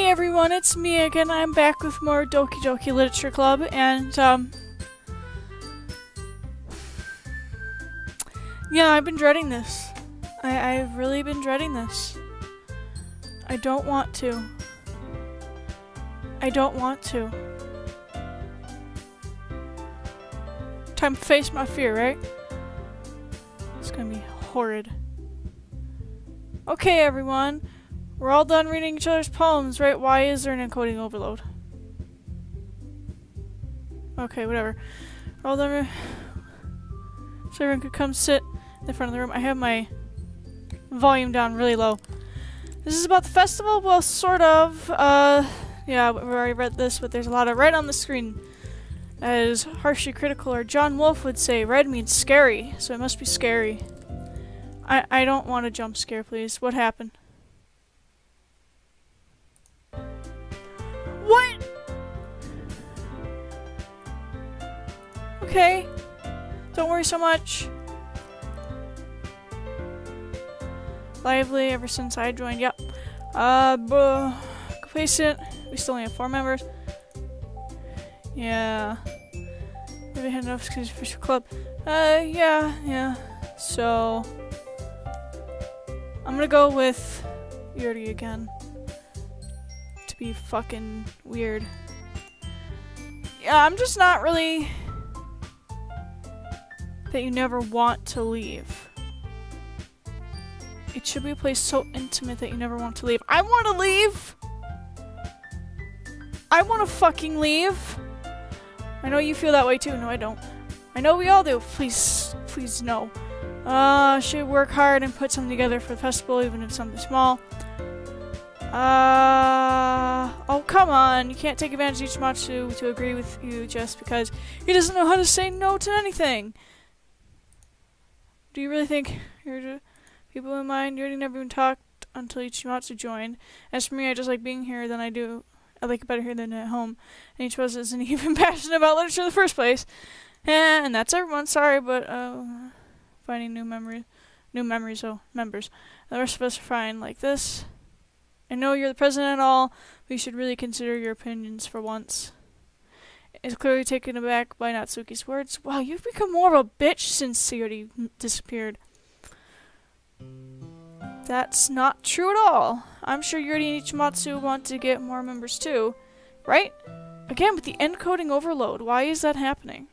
Hey everyone, it's me again. I'm back with more Doki Doki Literature Club, and yeah, I've been dreading this. I've really been dreading this. I don't want to. I don't want to. Time to face my fear, right? It's gonna be horrid. Okay, everyone. We're all done reading each other's poems, right? Why is there an encoding overload? Okay, whatever. We're all done. So everyone could come sit in the front of the room. I have my volume down really low. This is about the festival? Well, sort of. Yeah, we already read this, but there's a lot of red on the screen. As harshly critical, or John Wolfe would say, red means scary, so it must be scary. I don't want a jump scare, please. What happened? What? Okay. Don't worry so much. Lively ever since I joined. Yep. Complacent. We still only have 4 members. Yeah. Maybe I had enough because it's official club. Yeah. So I'm gonna go with Yuri again. To be fucking weird. Yeah, I'm just not really that you never want to leave. It should be a place so intimate that you never want to leave. I want to leave! I want to fucking leave! I know you feel that way too. No, I don't. I know we all do. Please no. Should work hard and put something together for the festival, even if something small. Oh, come on. You can't take advantage of Ichimatsu to agree with you just because he doesn't know how to say no to anything. Do you really think you're people in mind? You already never even talked until Ichimatsu joined. As for me, I just like being here than I do. I like it better here than at home. And Ichimatsu isn't even passionate about literature in the first place. And that's everyone. Sorry, but finding new members, members. The rest of us are fine like this. I know you're the president and all, but you should really consider your opinions for once. Is clearly taken aback by Natsuki's words. Wow, you've become more of a bitch since Sayori disappeared. That's not true at all. I'm sure Yuri and Ichimatsu want to get more members too. Right? Again, with the encoding overload, why is that happening?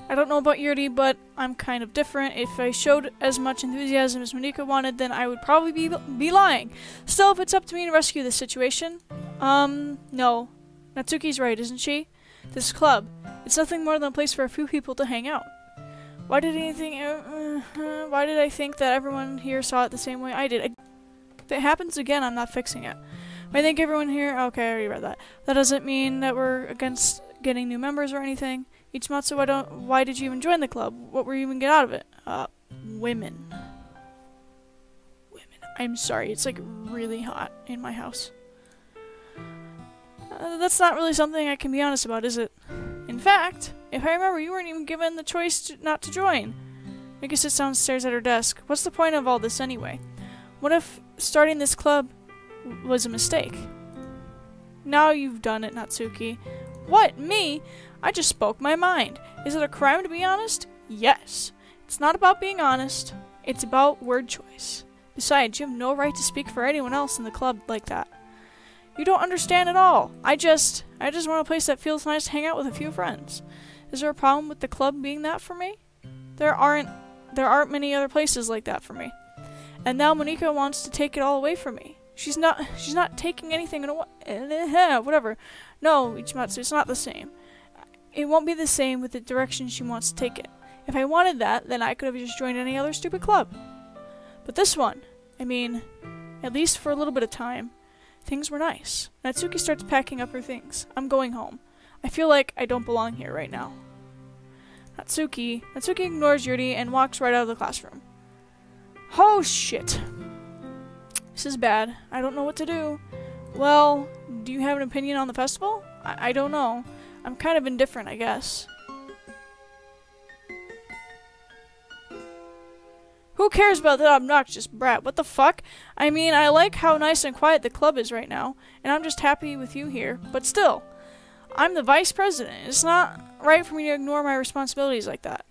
I don't know about Yuri, but I'm kind of different. If I showed as much enthusiasm as Monika wanted, then I would probably be lying. Still, if it's up to me to rescue this situation... no. Natsuki's right, isn't she? This club. It's nothing more than a place for a few people to hang out. Why did I think that everyone here saw it the same way I did? If it happens again, I'm not fixing it. I think everyone here... Okay, I already read that. That doesn't mean that we're against getting new members or anything. Ichimatsu, why did you even join the club? What were you even get out of it? Women. I'm sorry, it's like really hot in my house. That's not really something I can be honest about, is it? In fact, if I remember, you weren't even given the choice not to join. Mika sits downstairs at her desk. What's the point of all this anyway? What if starting this club was a mistake? Now you've done it, Natsuki. What? Me? I just spoke my mind. Is it a crime to be honest? Yes. It's not about being honest. It's about word choice. Besides, you have no right to speak for anyone else in the club like that. You don't understand at all. I just want a place that feels nice to hang out with a few friends. Is there a problem with the club being that for me? There aren't many other places like that for me. And now Monika wants to take it all away from me. She's not taking anything away. Whatever. No, Ichimatsu, it's not the same. It won't be the same with the direction she wants to take it. If I wanted that, then I could have just joined any other stupid club. But this one, I mean, at least for a little bit of time, things were nice. Natsuki starts packing up her things. I'm going home. I feel like I don't belong here right now. Natsuki ignores Yuri and walks right out of the classroom. Oh shit. This is bad. I don't know what to do. Well, do you have an opinion on the festival? I don't know. I'm kind of indifferent, I guess. Who cares about that obnoxious brat? What the fuck? I mean, I like how nice and quiet the club is right now, and I'm just happy with you here. But still, I'm the vice president. It's not right for me to ignore my responsibilities like that.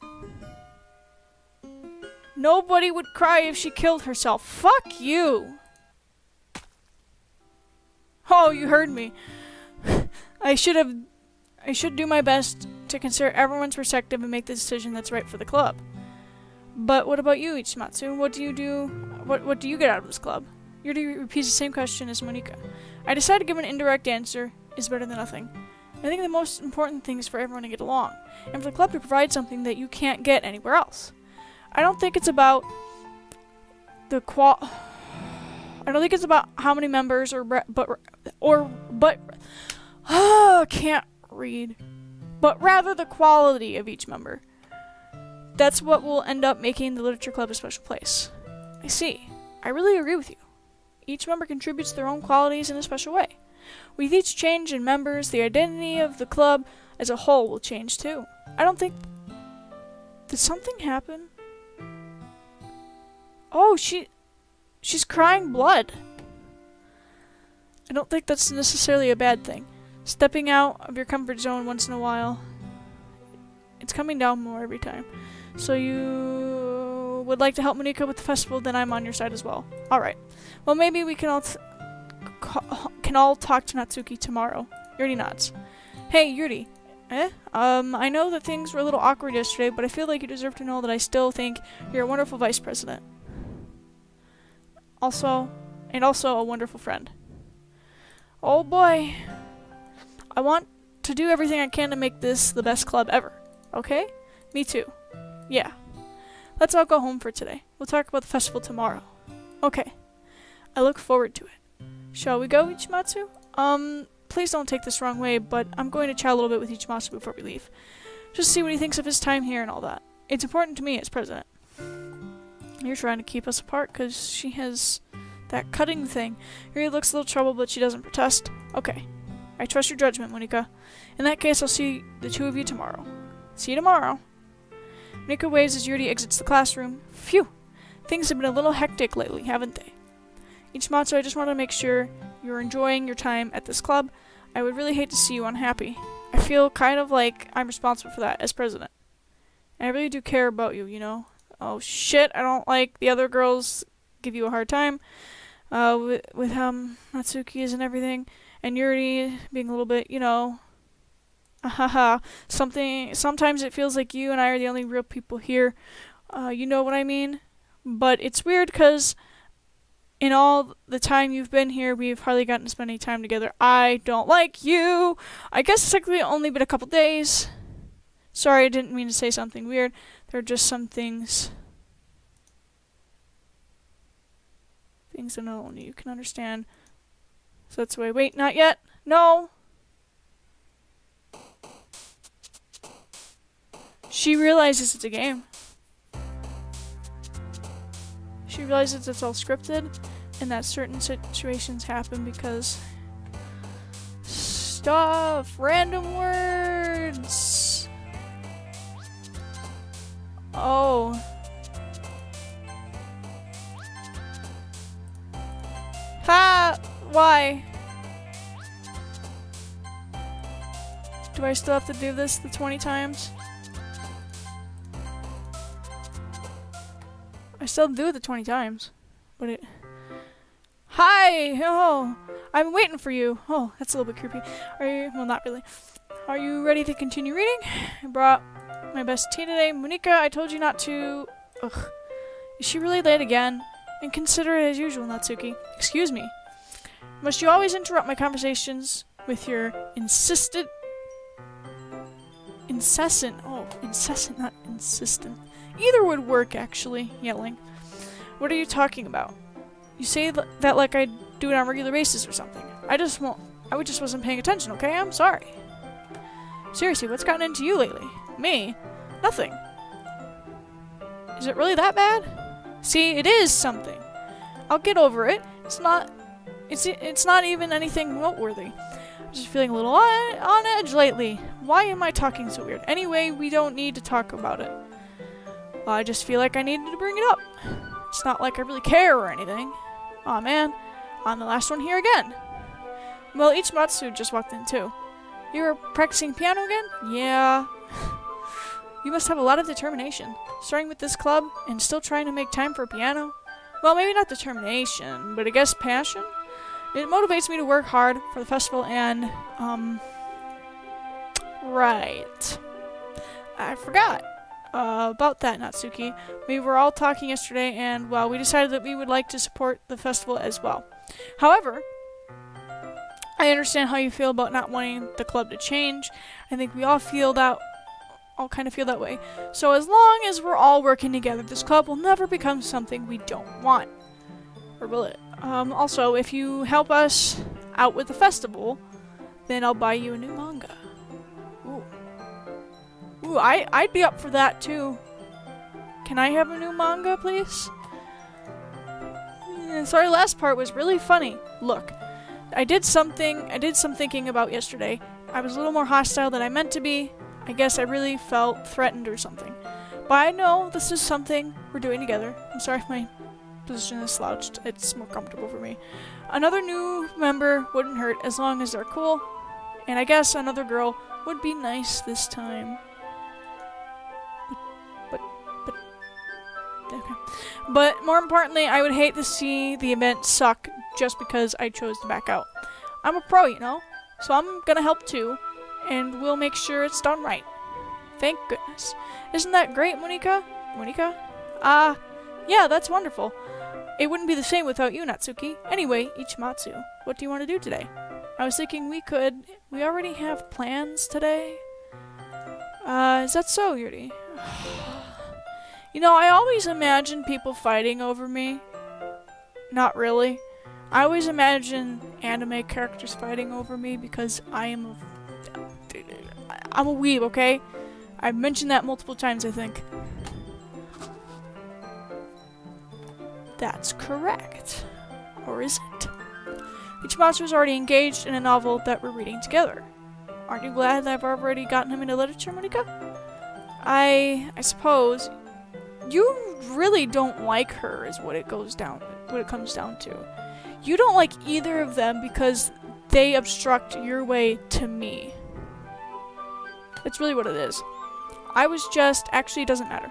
Nobody would cry if she killed herself. Fuck you! Oh, you heard me. I should do my best to consider everyone's perspective and make the decision that's right for the club. But what about you, Ichimatsu? What do you get out of this club? Yuri repeats the same question as Monika. I decided to give an indirect answer is better than nothing. I think the most important thing is for everyone to get along, and for the club to provide something that you can't get anywhere else. I don't think it's about how many members can't read. But rather the quality of each member. That's what will end up making the literature club a special place. I see. I really agree with you. Each member contributes their own qualities in a special way. With each change in members, the identity of the club as a whole will change too. I don't think... Did something happen? Oh, she's crying blood. I don't think that's necessarily a bad thing. Stepping out of your comfort zone once in a while. It's coming down more every time. So you would like to help Monika with the festival, then I'm on your side as well. Alright. Well, maybe we can all talk to Natsuki tomorrow. Yuri nods. Hey, Yuri. I know that things were a little awkward yesterday, but I feel like you deserve to know that I still think you're a wonderful vice president. Also a wonderful friend. Oh boy. I want to do everything I can to make this the best club ever. Okay? Me too. Yeah. Let's all go home for today. We'll talk about the festival tomorrow. Okay. I look forward to it. Shall we go, Ichimatsu? Please don't take this wrong way, but I'm going to chat a little bit with Ichimatsu before we leave. Just see what he thinks of his time here and all that. It's important to me as president. You're trying to keep us apart because she has that cutting thing. Yuri looks a little troubled, but she doesn't protest. Okay. I trust your judgment, Monika. In that case, I'll see the two of you tomorrow. See you tomorrow. Monika waves as Yuri exits the classroom. Phew! Things have been a little hectic lately, haven't they? Ichimatsu, I just want to make sure you're enjoying your time at this club. I would really hate to see you unhappy. I feel kind of like I'm responsible for that as president. And I really do care about you, you know? Oh shit, I don't like the other girls give you a hard time. With Natsuki is and everything. And Yuri being a little bit, you know... Sometimes it feels like you and I are the only real people here. You know what I mean? But it's weird because... in all the time you've been here, we've hardly gotten to spend any time together. I don't like you! I guess it's technically only been a couple days. Sorry, I didn't mean to say something weird. There are just some things... things that only you can understand. So that's the way. Wait, not yet! No! She realizes it's a game. She realizes it's all scripted, and that certain situations happen because... stuff! Random words! Oh. Ha! Why? Do I still have to do this the 20 times? I still do it the 20 times. But it... Hi! Oh! I've been waiting for you. Oh, that's a little bit creepy. Are you... well, not really. Are you ready to continue reading? I brought my best tea today. Monika, I told you not to... Ugh. Is she really late again? Inconsiderate as usual, Natsuki. Excuse me. Must you always interrupt my conversations with your incessant... Oh, incessant, not insistent. Either would work, actually. Yelling. What are you talking about? You say that like I do it on a regular basis or something. I just wasn't paying attention, okay? I'm sorry. Seriously, what's gotten into you lately? Me? Nothing. Is it really that bad? See, it is something. I'll get over it. It's not even anything noteworthy. I'm just feeling a little on edge lately. Why am I talking so weird? Anyway, we don't need to talk about it. Well, I just feel like I needed to bring it up. It's not like I really care or anything. Aw, man. I'm the last one here again. Well, Ichimatsu just walked in too. You were practicing piano again? Yeah. You must have a lot of determination. Starting with this club and still trying to make time for piano? Well, maybe not determination, but I guess passion? It motivates me to work hard for the festival and, right. I forgot about that, Natsuki. We were all talking yesterday and, well, we decided that we would like to support the festival as well. However, I understand how you feel about not wanting the club to change. I think we all kind of feel that way. So as long as we're all working together, this club will never become something we don't want. Or will it? Also, if you help us out with the festival, then I'll buy you a new manga. Ooh. Ooh, I'd be up for that too. Can I have a new manga, please? Sorry, last part was really funny. Look, I did some thinking about yesterday. I was a little more hostile than I meant to be. I guess I really felt threatened or something. But I know this is something we're doing together. I'm sorry if my position is slouched. It's more comfortable for me. Another new member wouldn't hurt as long as they're cool. And I guess another girl would be nice this time. Okay. But more importantly, I would hate to see the event suck just because I chose to back out. I'm a pro, you know, so I'm gonna help too, and we'll make sure it's done right. Thank goodness. Isn't that great, Monika? Monika? Yeah, that's wonderful. It wouldn't be the same without you, Natsuki. Anyway, Ichimatsu, what do you want to do today? I was thinking we already have plans today. Is that so, Yuri? You know, I always imagine people fighting over me. Not really. I always imagine anime characters fighting over me because I'm a weeb, okay? I've mentioned that multiple times, I think. That's correct. Or is it? Ichimatsu is already engaged in a novel that we're reading together. Aren't you glad that I've already gotten him into literature, Monika? I suppose you really don't like her is what it comes down to. You don't like either of them because they obstruct your way to me. That's really what it is. Actually, it doesn't matter.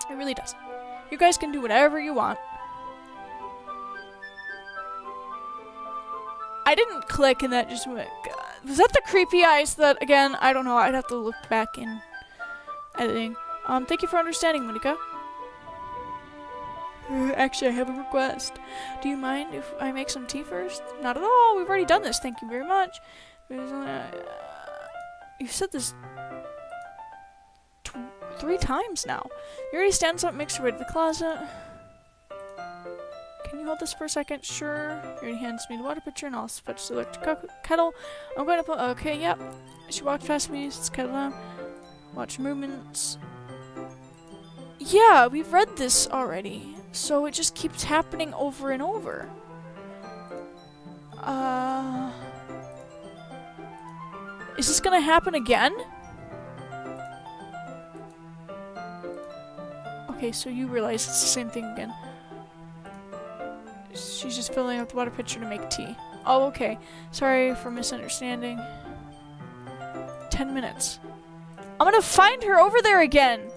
It really doesn't. You guys can do whatever you want. I didn't click and that just went. Was that the creepy eyes that, again, I don't know, I'd have to look back in editing. Thank you for understanding, Monika. Actually, I have a request. Do you mind if I make some tea first? Not at all. We've already done this. Thank you very much. You've said this 3 times now. Yuri stands up, makes her way to the closet. Can you hold this for a second? Sure. Yuri hands me the water pitcher and I'll fetch the electric kettle. I'm going to put. Okay, yep. She walked past me, sets the kettle down. Watch movements. Yeah, we've read this already. So it just keeps happening over and over. Is this gonna happen again? Okay, so you realize it's the same thing again. She's just filling up the water pitcher to make tea. Oh, okay. Sorry for misunderstanding. 10 minutes. I'm gonna find her over there again!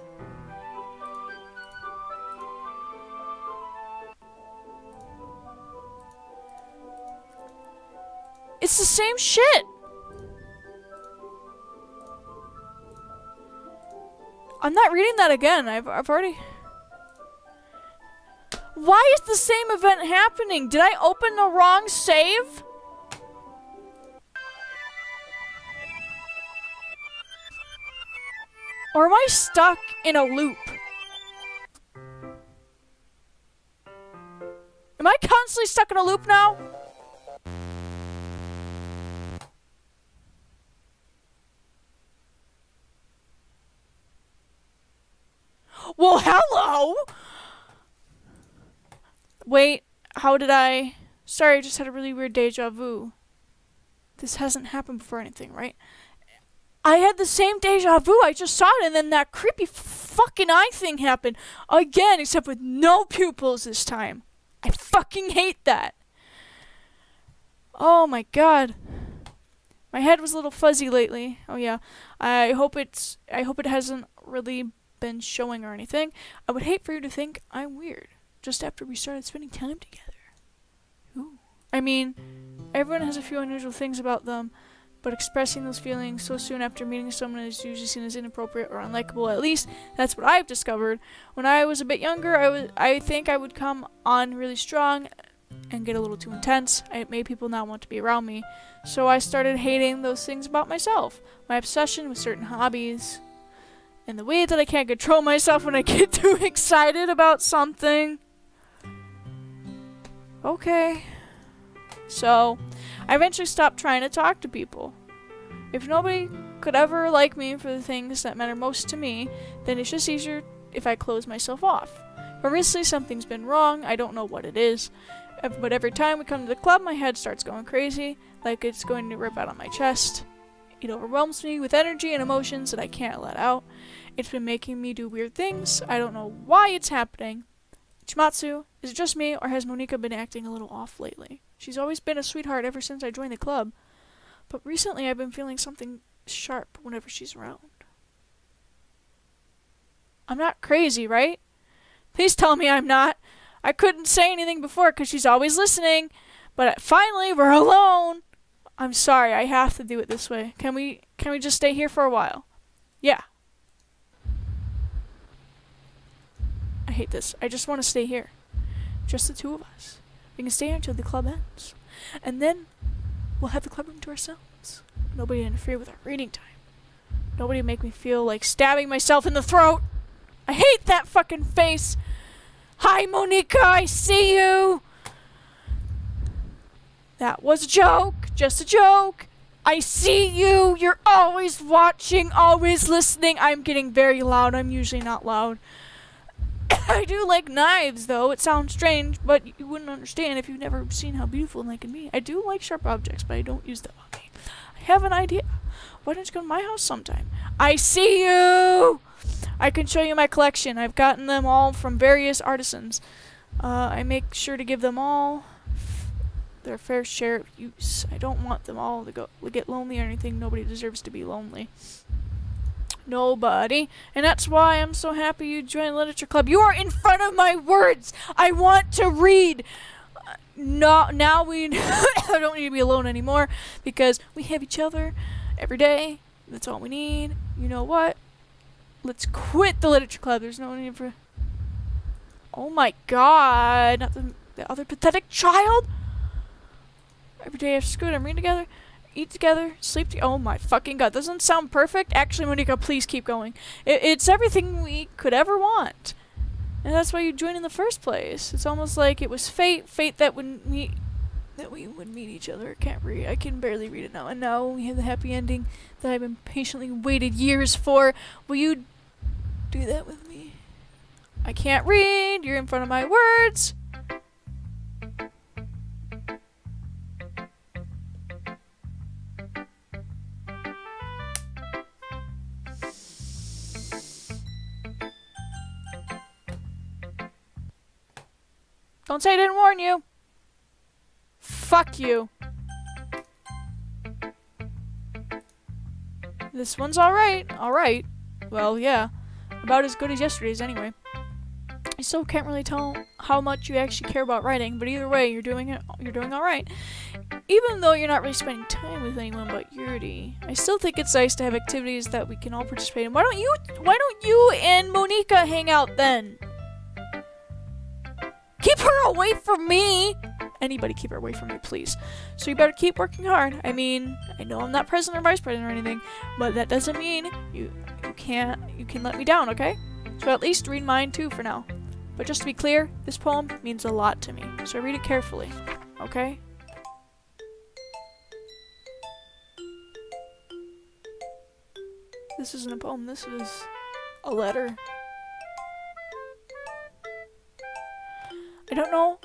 It's the same shit! I'm not reading that again. I've already... Why is the same event happening? Did I open the wrong save? Or am I stuck in a loop? Am I constantly stuck in a loop now? Well, hello! Wait, how did I... Sorry, I just had a really weird deja vu. This hasn't happened before or anything, right? I had the same deja vu. I just saw it, and then that creepy fucking eye thing happened again, except with no pupils this time. I fucking hate that. Oh my god. My head was a little fuzzy lately. Oh yeah. I hope it hasn't really been showing or anything. I would hate for you to think I'm weird just after we started spending time together. Ooh. I mean, everyone has a few unusual things about them, but expressing those feelings so soon after meeting someone is usually seen as inappropriate or unlikable. At least that's what I've discovered. When I was a bit younger, I think I would come on really strong and get a little too intense. It made people not want to be around me. So I started hating those things about myself. My obsession with certain hobbies, and the way that I can't control myself when I get too excited about something. Okay. So, I eventually stopped trying to talk to people. If nobody could ever like me for the things that matter most to me, then it's just easier if I close myself off. But recently something's been wrong. I don't know what it is. But every time we come to the club, my head starts going crazy, like it's going to rip out of my chest. It overwhelms me with energy and emotions that I can't let out. It's been making me do weird things. I don't know why it's happening. Chimatsu, is it just me, or has Monika been acting a little off lately? She's always been a sweetheart ever since I joined the club. But recently I've been feeling something sharp whenever she's around. I'm not crazy, right? Please tell me I'm not. I couldn't say anything before because she's always listening, but finally we're alone. I'm sorry, I have to do it this way. Can we just stay here for a while? Yeah. I hate this. I just want to stay here. Just the two of us. We can stay here until the club ends. And then we'll have the club room to ourselves. Nobody interfere with our reading time. Nobody make me feel like stabbing myself in the throat. I hate that fucking face. Hi, Monika, I see you! That was a joke, just a joke. I see you, you're always watching, always listening. I'm getting very loud, I'm usually not loud. I do like knives, though. It sounds strange, but you wouldn't understand if you've never seen how beautiful they can be. I do like sharp objects, but I don't use them on me. I have an idea. Why don't you come to my house sometime? I see you! I can show you my collection. I've gotten them all from various artisans. I make sure to give them all their fair share of use. I don't want them all to get lonely or anything. Nobody deserves to be lonely. Nobody. And that's why I'm so happy you joined the literature club. You are in front of my words. I want to read. No, now we I don't need to be alone anymore because we have each other every day. That's all we need. You know what? Let's quit the literature club. There's no need for... Oh my god. Not the other pathetic child. Every day after school, I'm reading together, eat together, sleep together. Oh my fucking god. Doesn't sound perfect. Actually, Monika, please keep going. It's everything we could ever want. And that's why you joined in the first place. It's almost like it was fate. Fate that we would meet each other. I can't read. I can barely read it now. And now we have the happy ending that I've been patiently waited years for. Will you do that with me? I can't read. You're in front of my words. Don't say I didn't warn you. Fuck you. This one's alright. Alright. Well, yeah. About as good as yesterday's anyway. I still can't really tell how much you actually care about writing, but either way, you're doing alright. Even though you're not really spending time with anyone but Yuri, I still think it's nice to have activities that we can all participate in. Why don't you and Monika hang out then? Keep her away from me! Anybody keep her away from me, please. So you better keep working hard. I mean, I know I'm not president or vice president or anything, but that doesn't mean you can let me down, okay? So at least read mine too for now. But just to be clear, this poem means a lot to me. So read it carefully, okay? This isn't a poem, this is a letter. I don't know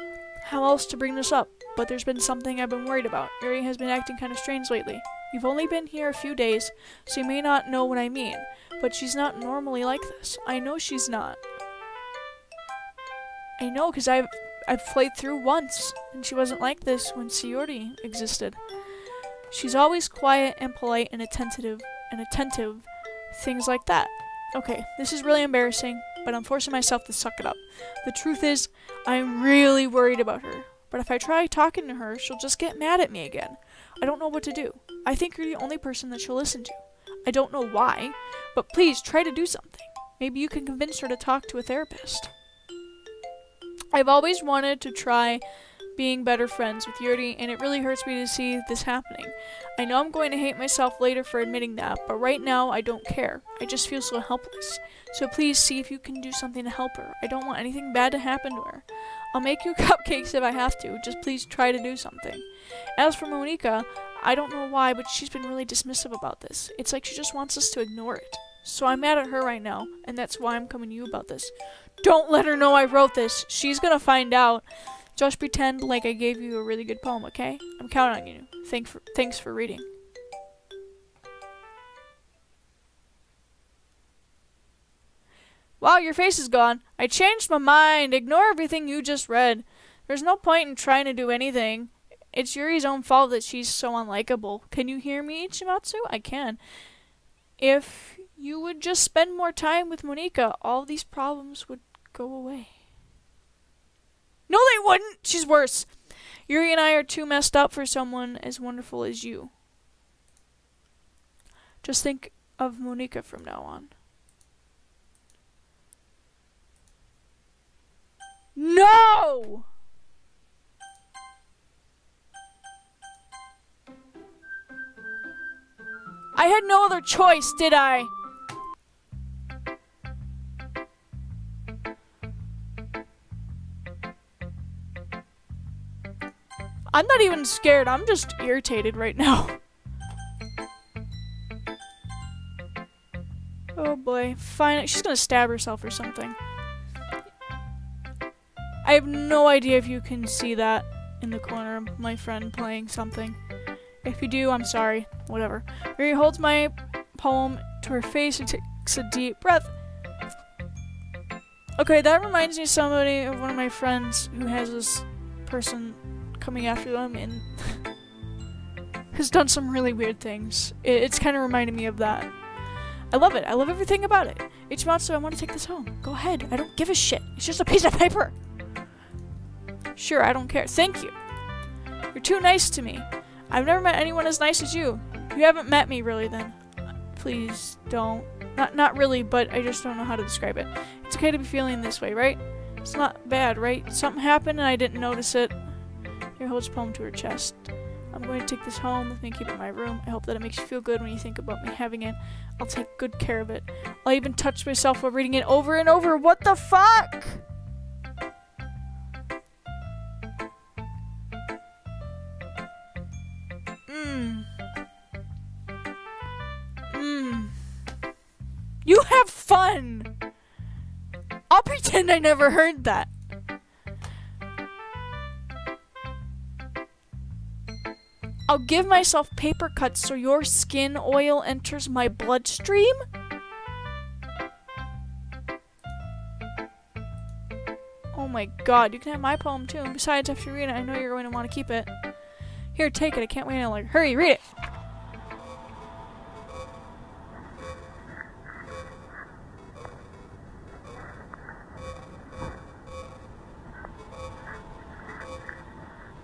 how else to bring this up, but there's been something I've been worried about. Yuri has been acting kind of strange lately. You've only been here a few days, so you may not know what I mean, but she's not normally like this. I know she's not. I know, because I've played through once, and she wasn't like this when Sayori existed. She's always quiet and polite and attentive, things like that. Okay, this is really embarrassing, but I'm forcing myself to suck it up. The truth is, I'm really worried about her, but if I try talking to her, she'll just get mad at me again. I don't know what to do. I think you're the only person that she'll listen to. I don't know why, but please try to do something. Maybe you can convince her to talk to a therapist. I've always wanted to try being better friends with Yuri, and it really hurts me to see this happening. I know I'm going to hate myself later for admitting that, but right now I don't care. I just feel so helpless. So please see if you can do something to help her. I don't want anything bad to happen to her. I'll make you cupcakes if I have to. Just please try to do something. As for Monika, I don't know why, but she's been really dismissive about this. It's like she just wants us to ignore it. So I'm mad at her right now, and that's why I'm coming to you about this. Don't let her know I wrote this. She's gonna find out. Just pretend like I gave you a really good poem, okay? I'm counting on you. Thanks for reading. Wow, your face is gone. I changed my mind. Ignore everything you just read. There's no point in trying to do anything. It's Yuri's own fault that she's so unlikable. Can you hear me, Ichimatsu? I can. If you would just spend more time with Monika, all these problems would go away. No, they wouldn't! She's worse. Yuri and I are too messed up for someone as wonderful as you. Just think of Monika from now on. No! I had no other choice, did I? I'm not even scared, I'm just irritated right now. Oh boy, fine, she's gonna stab herself or something. I have no idea if you can see that in the corner of my friend playing something. If you do, I'm sorry. Whatever. Mary holds my poem to her face and takes a deep breath. Okay, that reminds me of one of my friends who has this person coming after them and has done some really weird things. It's kind of reminding me of that. I love it. I love everything about it. Ichimatsu, I want to take this home. Go ahead. I don't give a shit. It's just a piece of paper. Sure, I don't care. Thank you. You're too nice to me. I've never met anyone as nice as you. You haven't met me really then. Please don't. Not really, but I just don't know how to describe it. It's okay to be feeling this way, right? It's not bad, right? Something happened and I didn't notice it. Here, holds poem to her chest. I'm going to take this home with me and keep it in my room. I hope that it makes you feel good when you think about me having it. I'll take good care of it. I'll even touch myself while reading it over and over. What the fuck? You have fun! I'll pretend I never heard that. I'll give myself paper cuts so your skin oil enters my bloodstream? Oh my god, you can have my poem too. And besides, after you read it, I know you're going to want to keep it. Here, take it. I can't wait to hurry, read it!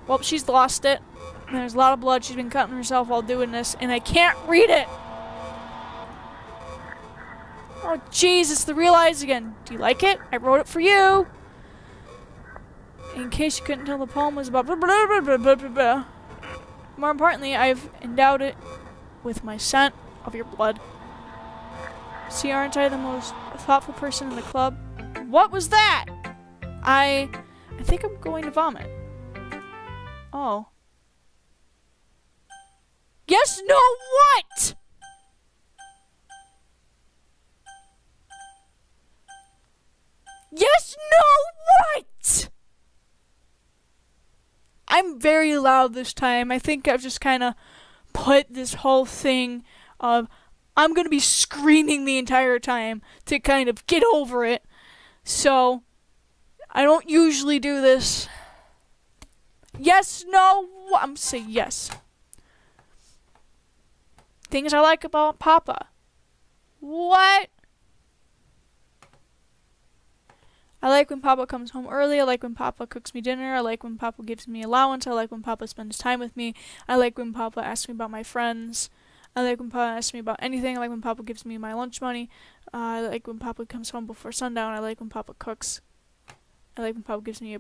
Well, she's lost it. And there's a lot of blood. She's been cutting herself while doing this, and I can't read it! Oh, jeez, it's the real eyes again. Do you like it? I wrote it for you! In case you couldn't tell, the poem was about blah, blah, blah, blah, blah, blah, blah. More importantly, I've endowed it with my scent of your blood. See, aren't I the most thoughtful person in the club? What was that? I think I'm going to vomit. Oh. Yes, no, what? Yes, no, what? I'm very loud this time. I think I've just kind of put this whole thing of I'm gonna be screaming the entire time to kind of get over it. So I don't usually do this. Yes, no, I'm gonna say yes. Things I like about Papa. What? I like when Papa comes home early. I like when Papa cooks me dinner. I like when Papa gives me allowance. I like when Papa spends time with me. I like when Papa asks me about my friends. I like when Papa asks me about anything. I like when Papa gives me my lunch money. I like when Papa comes home before sundown. I like when Papa cooks. I like when Papa gives me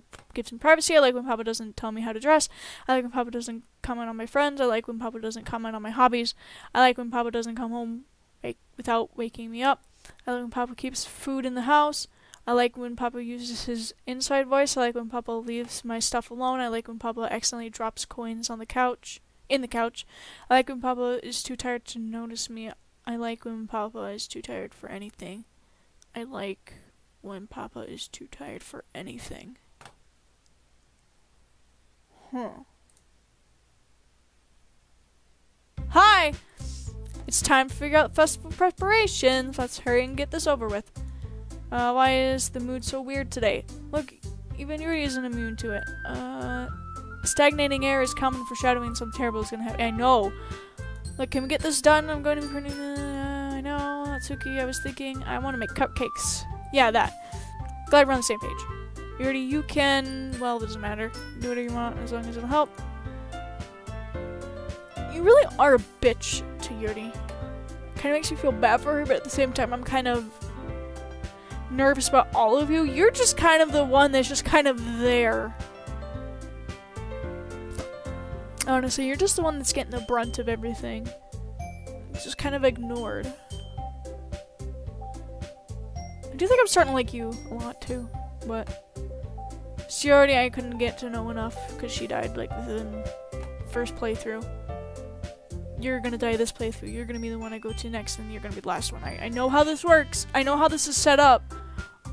privacy. I like when Papa doesn't tell me how to dress. I like when Papa doesn't comment on my friends. I like when Papa doesn't comment on my hobbies. I like when Papa doesn't come home without waking me up. I like when Papa keeps food in the house. I like when Papa uses his inside voice. I like when Papa leaves my stuff alone. I like when Papa accidentally drops coins on the couch. I like when Papa is too tired to notice me. I like when Papa is too tired for anything. I like when Papa is too tired for anything. Hi! It's time to figure out festival preparations. Let's hurry and get this over with. Why is the mood so weird today? Look, even Yuri isn't immune to it. Stagnating air is common foreshadowing something terrible is gonna happen. I know. Look, can we get this done? I'm going to be printing. I know, Natsuki. I was thinking I want to make cupcakes. Yeah, that. Glad we're on the same page. Yuri, you can. Well, it doesn't matter. Do whatever you want as long as it'll help. You really are a bitch to Yuri. Kind of makes me feel bad for her, but at the same time, I'm kind of nervous about all of you. You're just kind of the one that's just kind of there. Honestly, you're just the one that's getting the brunt of everything. It's just kind of ignored. I do think I'm starting to like you a lot too, but Shiori I couldn't get to know enough because she died like within first playthrough. You're gonna die this playthrough. You're gonna be the one I go to next, and you're gonna be the last one. I know how this works. I know how this is set up.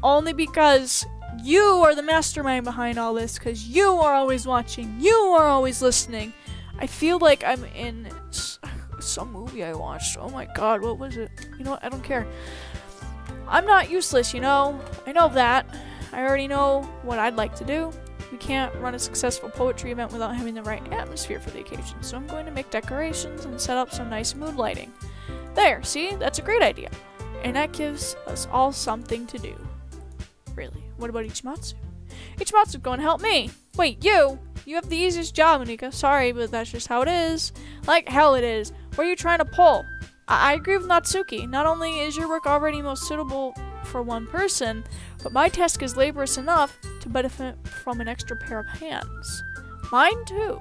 Only because you are the mastermind behind all this, because you are always watching. You are always listening. I feel like I'm in some movie I watched. Oh my god, what was it? You know what? I don't care. I'm not useless, you know? I know that. I already know what I'd like to do. We can't run a successful poetry event without having the right atmosphere for the occasion, so I'm going to make decorations and set up some nice mood lighting. There, see? That's a great idea. And that gives us all something to do. Really. What about Ichimatsu? Ichimatsu's going to help me. Wait, you? You have the easiest job, Monika. Sorry, but that's just how it is. Like hell it is. What are you trying to pull? I agree with Natsuki. Not only is your work already most suitable for one person, but my task is laborious enough to benefit from an extra pair of hands. Mine too.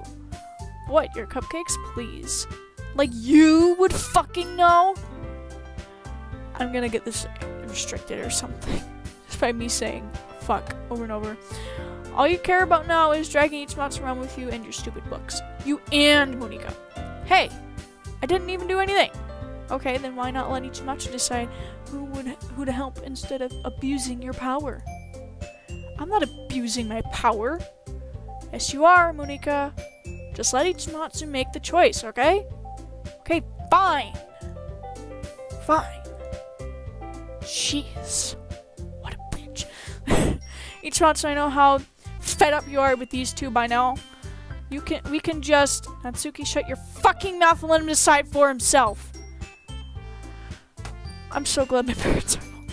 What, your cupcakes? Please. Like you would fucking know? I'm gonna get this restricted or something. Just by me saying fuck over and over. All you care about now is dragging Ichimatsu around with you and your stupid books. You and Monika. Hey, I didn't even do anything. Okay, then why not let Ichimatsu decide who to help instead of abusing your power? I'm not abusing my power. Yes, you are, Monika. Just let Ichimatsu make the choice, okay? Okay, fine. Fine. Jeez. What a bitch. Ichimatsu, I know how fed up you are with these two by now. We can just... Natsuki, shut your fucking mouth and let him decide for himself. I'm so glad my parents are home.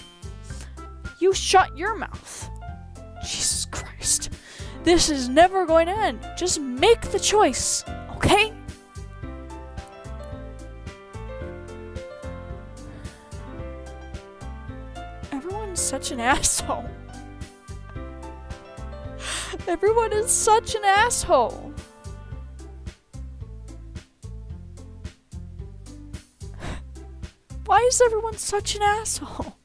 You shut your mouth. Jesus Christ. This is never going to end. Just make the choice, okay? Everyone's such an asshole. Everyone is such an asshole. Why is everyone such an asshole?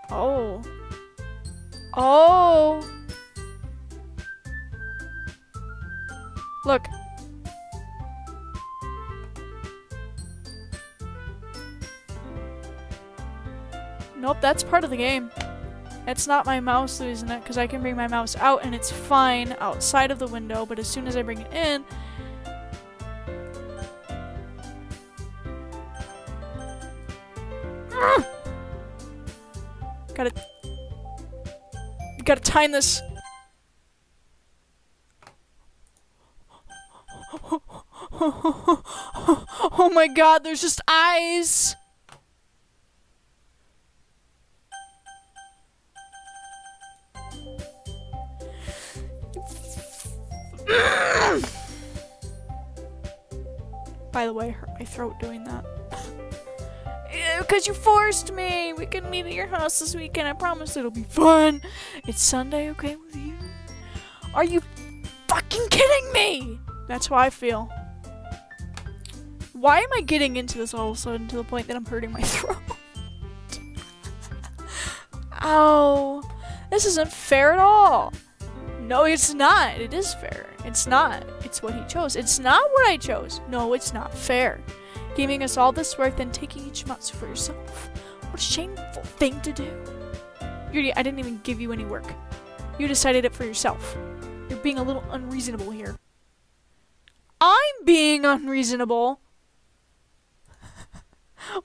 Oh. Oh. Look. Nope, that's part of the game. It's not my mouse losing it, because I can bring my mouse out and it's fine outside of the window, but as soon as I bring it in... Gotta time this. Oh my god, there's just eyes! By the way, hurt my throat doing that. Because you forced me! We can meet at your house this weekend. I promise it'll be fun. It's Sunday, okay with you? Are you fucking kidding me? That's how I feel. Why am I getting into this all of a sudden to the point that I'm hurting my throat? Ow. This isn't fair at all. No, it's not. It is fair. It's not. It's what he chose. It's not what I chose. No, it's not fair. Giving us all this work, then taking each matsu for yourself. What a shameful thing to do. Yuri, I didn't even give you any work. You decided it for yourself. You're being a little unreasonable here. I'm being unreasonable?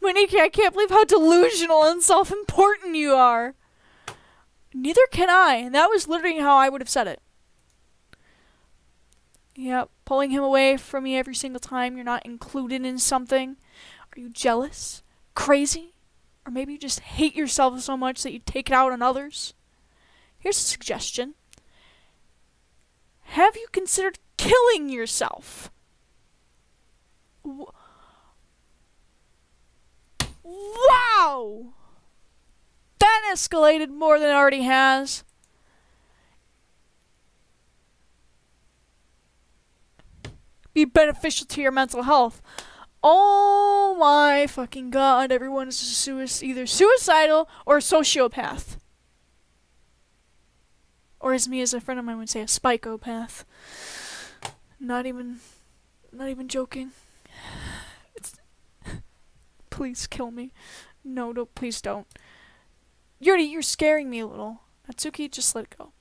Monique, I can't believe how delusional and self-important you are. Neither can I, and that was literally how I would have said it. Yep, pulling him away from me every single time you're not included in something. Are you jealous? Crazy? Or maybe you just hate yourself so much that you take it out on others? Here's a suggestion. Have you considered killing yourself? Wow! That escalated more than it already has. Be beneficial to your mental health. Oh my fucking god, everyone is either suicidal or a sociopath. Or as me, as a friend of mine would say, a spikopath. Not even joking. Please kill me. No, please don't. Yuri, you're scaring me a little. Natsuki, just let it go.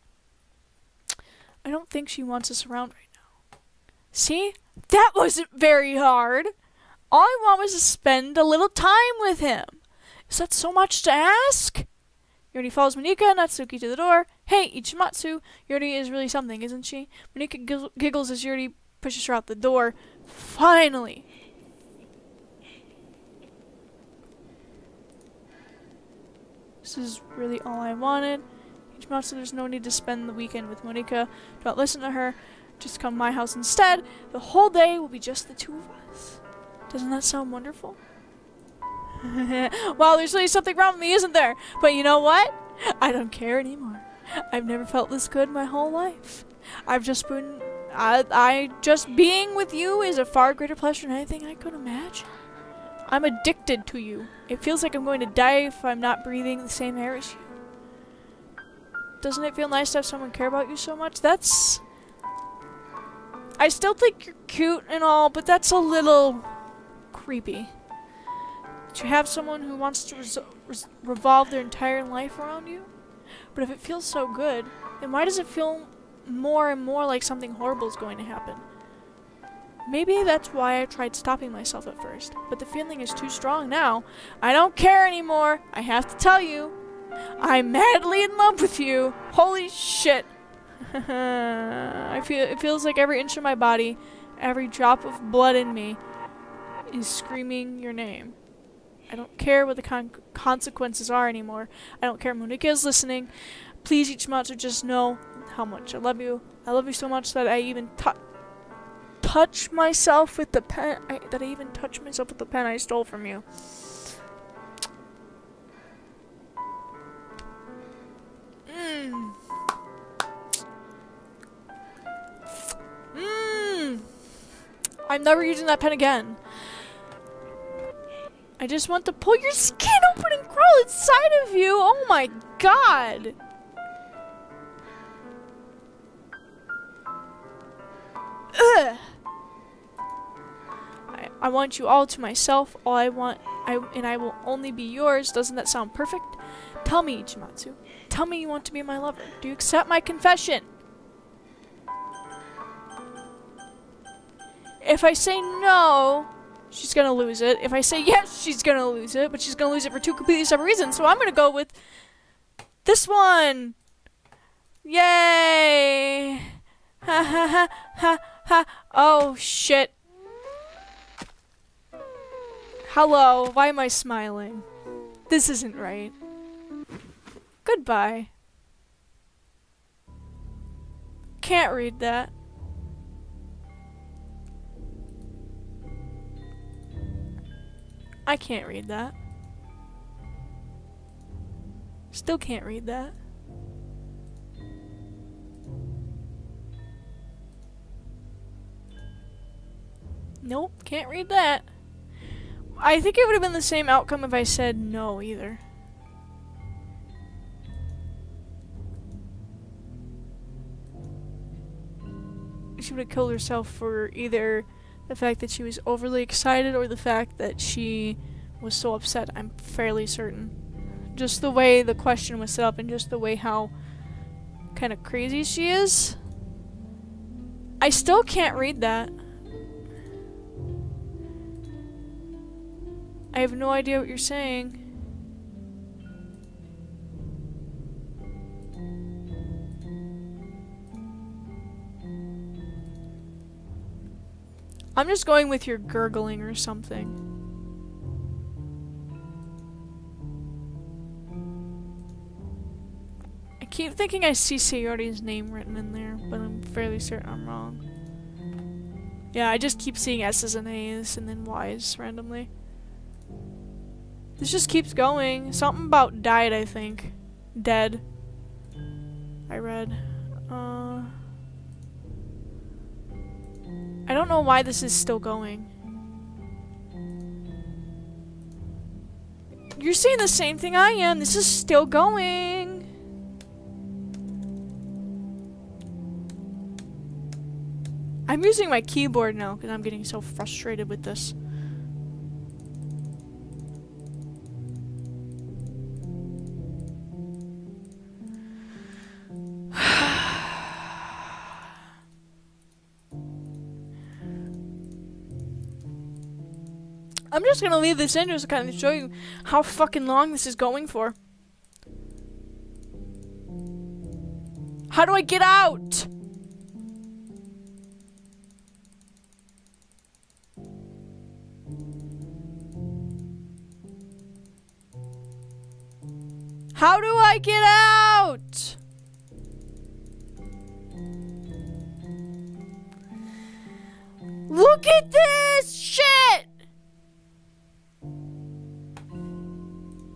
I don't think she wants us around right now. See? That wasn't very hard. All I want was to spend a little time with him. Is that so much to ask? Yuri follows Monika and Natsuki to the door. Hey, Ichimatsu. Yuri is really something, isn't she? Monika giggles as Yuri pushes her out the door. Finally. This is really all I wanted. Ichimatsu, there's no need to spend the weekend with Monika. Don't listen to her. Just come to my house instead. The whole day will be just the two of us. Doesn't that sound wonderful? Well, there's really something wrong with me, isn't there? But you know what? I don't care anymore. I've never felt this good my whole life. I've just been... just being with you is a far greater pleasure than anything I could imagine. I'm addicted to you. It feels like I'm going to die if I'm not breathing the same air as you. Doesn't it feel nice to have someone care about you so much? That's... I still think you're cute and all, but that's a little creepy. To have someone who wants to revolve their entire life around you? But if it feels so good, then why does it feel more and more like something horrible is going to happen? Maybe that's why I tried stopping myself at first, but the feeling is too strong now. I don't care anymore. I have to tell you. I'm madly in love with you. Holy shit. It feels like every inch of my body, every drop of blood in me is screaming your name. I don't care what the consequences are anymore. I don't care if Monika is listening. Please, Ichimatsu, just know how much I love you. I love you so much that I even touch myself with the pen. I even touch myself with the pen I stole from you. I'm never using that pen again. I just want to pull your skin open and crawl inside of you. Oh my god. Ugh. I want you all to myself. All I want, and I will only be yours. Doesn't that sound perfect? Tell me, Ichimatsu. Tell me you want to be my lover. Do you accept my confession? If I say no, she's gonna lose it. If I say yes, she's gonna lose it. But she's gonna lose it for two completely separate reasons. So I'm gonna go with this one. Yay! Ha ha ha ha ha. Oh shit. Hello, why am I smiling? This isn't right. Goodbye. Can't read that. I can't read that. Still can't read that. Nope, can't read that. I think it would have been the same outcome if I said no either. She would have killed herself for either the fact that she was overly excited or the fact that she was so upset, I'm fairly certain. Just the way the question was set up and just the way how kind of crazy she is. I still can't read that. I have no idea what you're saying. I'm just going with your gurgling or something. I keep thinking I see Sayori's name written in there, but I'm fairly certain I'm wrong. Yeah, I just keep seeing S's and A's and then Y's randomly. This just keeps going. Something about died, I think. Dead. I read. I don't know why this is still going. You're seeing the same thing I am. This is still going. I'm using my keyboard now because I'm getting so frustrated with this. I'm just gonna leave this in just to kind of show you how fucking long this is going for. How do I get out? How do I get out? Look at this shit!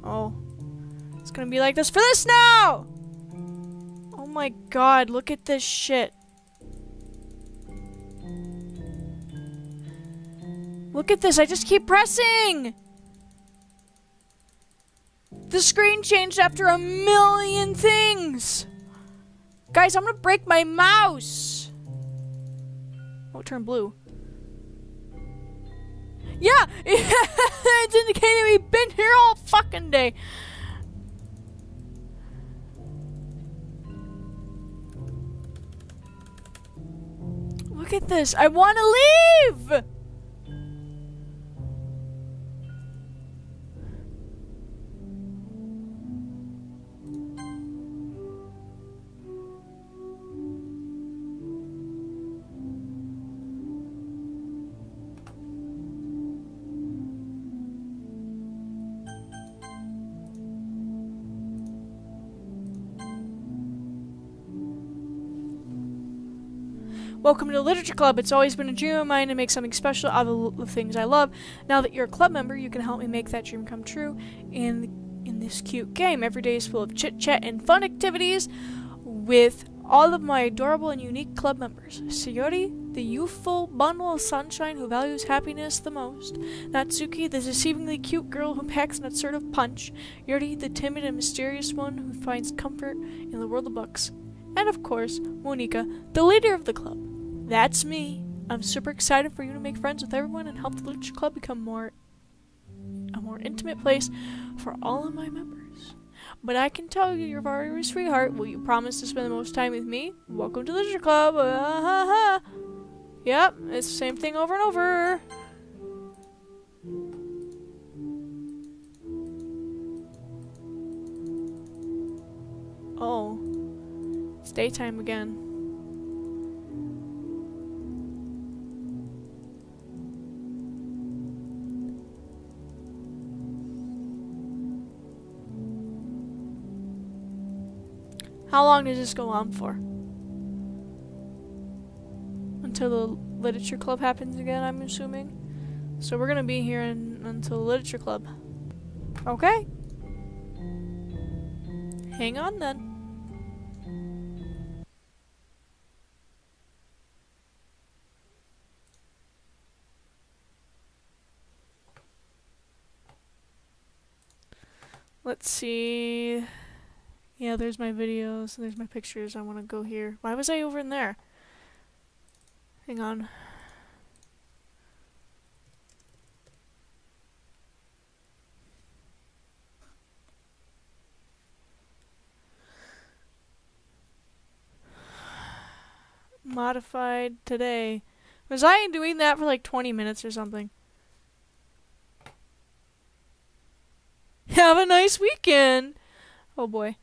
Oh. It's gonna be like this for this now! Oh my god, look at this shit. Look at this, I just keep pressing! The screen changed after a million things! Guys, I'm gonna break my mouse! Oh, it turned blue. Yeah! It's indicating we've been here all fucking day. Look at this. I want to leave! Welcome to the Literature Club. It's always been a dream of mine to make something special out of the things I love. Now that you're a club member, you can help me make that dream come true in this cute game. Every day is full of chit-chat and fun activities with all of my adorable and unique club members. Sayori, the youthful bundle of sunshine who values happiness the most. Natsuki, the deceivingly cute girl who packs an assertive punch. Yuri, the timid and mysterious one who finds comfort in the world of books. And of course, Monika, the leader of the club. That's me. I'm super excited for you to make friends with everyone and help the Literature Club become a more intimate place for all of my members. But I can tell you, you're very sweetheart. Will you promise to spend the most time with me? Welcome to the Literature Club. Yep, it's the same thing over and over. Oh. It's daytime again. How long does this go on for? Until the Literature Club happens again, I'm assuming. So we're gonna be here until the Literature Club. Okay. Hang on then. Let's see. Yeah, there's my videos, there's my pictures. I want to go here. Why was I over in there? Hang on. Modified today. Was I doing that for like 20 minutes or something? Have a nice weekend! Oh boy.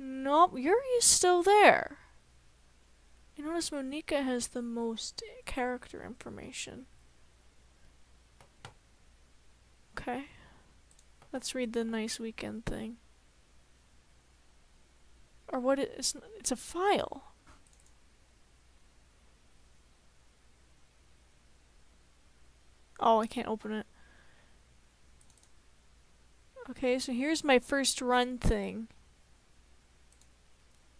Nope, Yuri's still there. You notice Monica has the most character information. Okay. Let's read the nice weekend thing. Or what it is, it's a file. Oh, I can't open it. Okay, so here's my first run thing.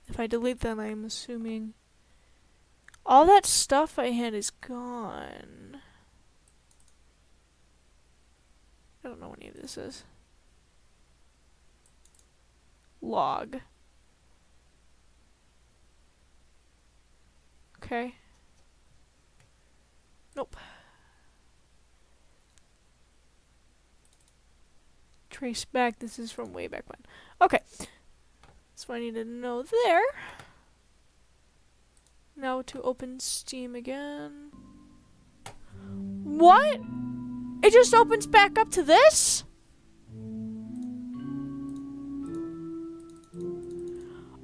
If I delete them, I'm assuming all that stuff I had is gone. I don't know what any of this is. Log. Okay. Nope. Trace back. This is from way back when. Okay. That's what I need to know there. Now to open Steam again. What? It just opens back up to this?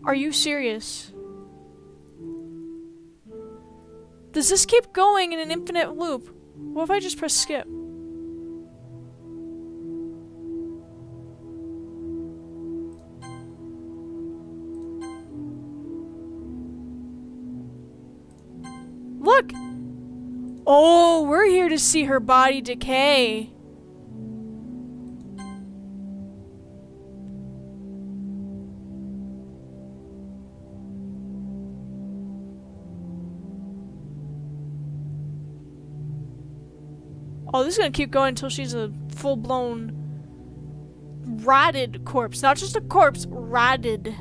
Are you serious? Does this keep going in an infinite loop? What if I just press skip? Look! Oh, we're here to see her body decay. Oh, this is gonna keep going until she's a full-blown rotted corpse. Not just a corpse, rotted.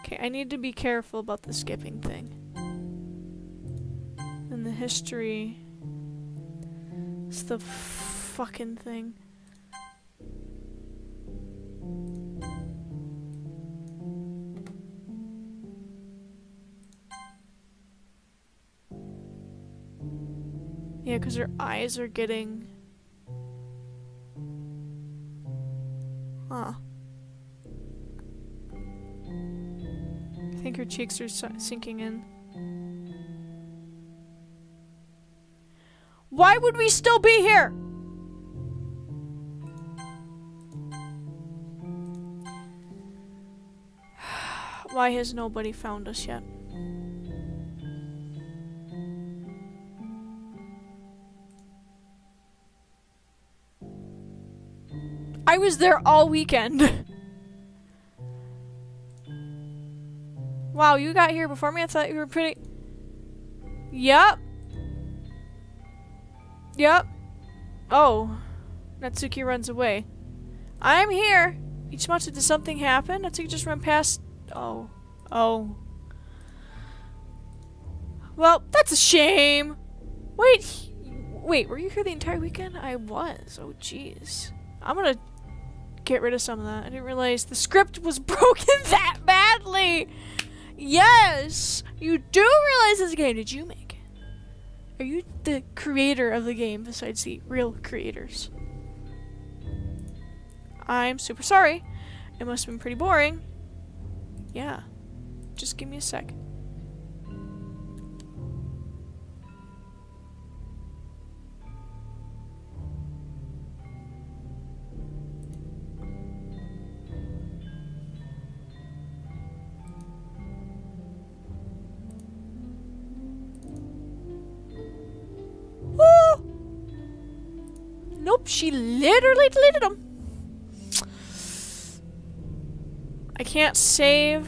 Okay, I need to be careful about the skipping thing. And the history. It's the fucking thing. Yeah, because her eyes are getting... Huh. I think her cheeks are sinking in. Why would we still be here? Why has nobody found us yet? I was there all weekend. Wow, you got here before me? I thought you were pretty... Yup. Yup. Oh. Natsuki runs away. I'm here. Ichimatsu, did something happen? Natsuki just ran past... Oh. Oh. Well, that's a shame. Wait. Wait, were you here the entire weekend? I was. Oh, jeez. I'm gonna get rid of some of that. I didn't realize the script was broken that badly. Yes! You do realize this game. Did you make it? Are you the creator of the game besides the real creators? I'm super sorry. It must have been pretty boring. Yeah. Just give me a sec. Oh! Nope, she literally deleted them. I can't save.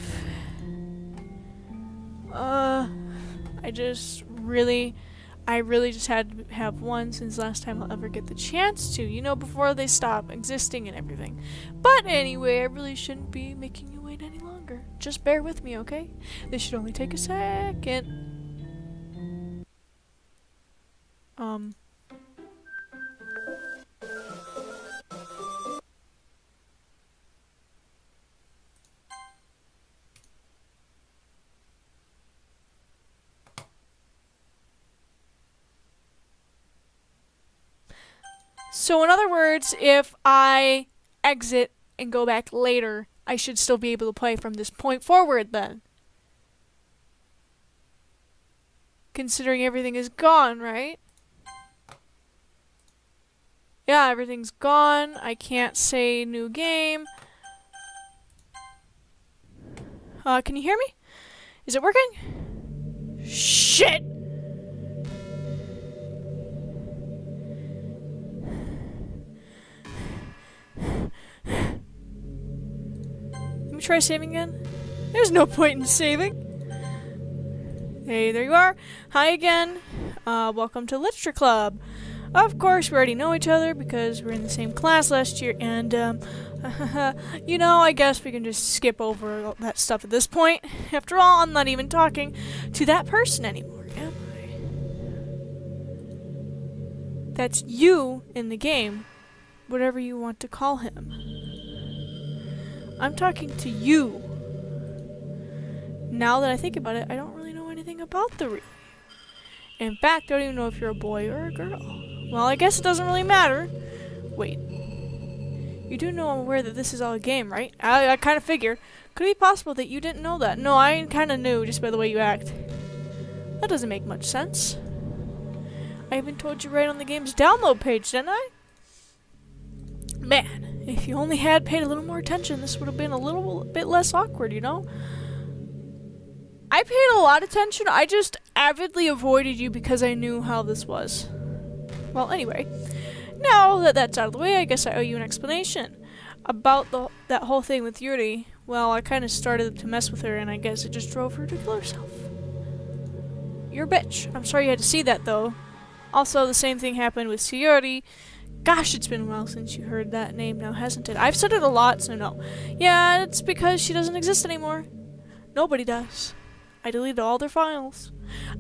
I really just had to have one since last time I'll ever get the chance to, you know, before they stop existing and everything. But anyway, I really shouldn't be making you wait any longer. Just bear with me, okay? This should only take a second. So in other words, if I exit and go back later, I should still be able to play from this point forward then. Considering everything is gone, right? Yeah, everything's gone. I can't say new game. Can you hear me? Is it working? Shit! Let me try saving again. There's no point in saving. Hey, there you are. Hi again. Welcome to Literature Club. Of course, we already know each other because we're in the same class last year, and, you know, I guess we can just skip over all that stuff at this point. After all, I'm not even talking to that person anymore, am I? That's you in the game, whatever you want to call him. I'm talking to you. Now that I think about it, I don't really know anything about the real you. In fact, I don't even know if you're a boy or a girl. Well, I guess it doesn't really matter. Wait. You do know I'm aware that this is all a game, right? I kind of figure. Could it be possible that you didn't know that? No, I kind of knew just by the way you act. That doesn't make much sense. I even told you right on the game's download page, didn't I? Man, if you only had paid a little more attention, this would have been a little bit less awkward, you know? I paid a lot of attention. I just avidly avoided you because I knew how this was. Well, anyway, now that that's out of the way, I guess I owe you an explanation. About that whole thing with Yuri, well, I kind of started to mess with her, and I guess it just drove her to kill herself. You're a bitch. I'm sorry you had to see that, though. Also, the same thing happened with Sayori. Gosh, it's been a while since you heard that name now, hasn't it? I've said it a lot, so no. Yeah, it's because she doesn't exist anymore. Nobody does. I deleted all their files.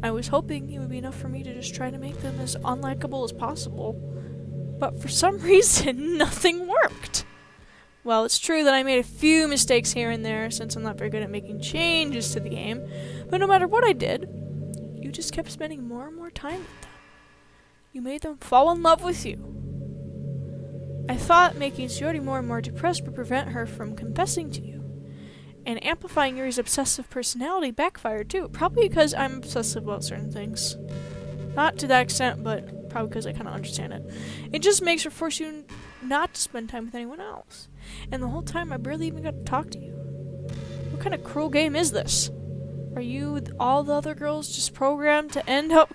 I was hoping it would be enough for me to just try to make them as unlikable as possible. But for some reason, nothing worked. Well, it's true that I made a few mistakes here and there, since I'm not very good at making changes to the game. But no matter what I did, you just kept spending more and more time with them. You made them fall in love with you. I thought making Sayori more and more depressed would prevent her from confessing to you. And amplifying Yuri's obsessive personality backfired too. Probably because I'm obsessive about certain things. Not to that extent, but probably because I kind of understand it. It just makes her force you not to spend time with anyone else. And the whole time I barely even got to talk to you. What kind of cruel game is this? Are you all the other girls just programmed to end up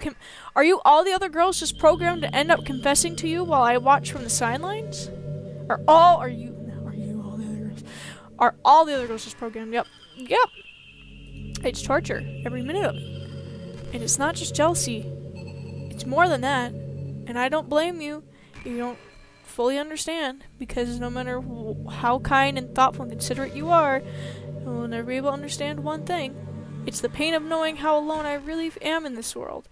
confessing to you while I watch from the sidelines? Are all the other girls just programmed? Yep. It's torture, every minute of it. And it's not just jealousy. It's more than that. And I don't blame you if you don't fully understand, because no matter how kind and thoughtful and considerate you are, you'll never be able to understand one thing. It's the pain of knowing how alone I really am in this world.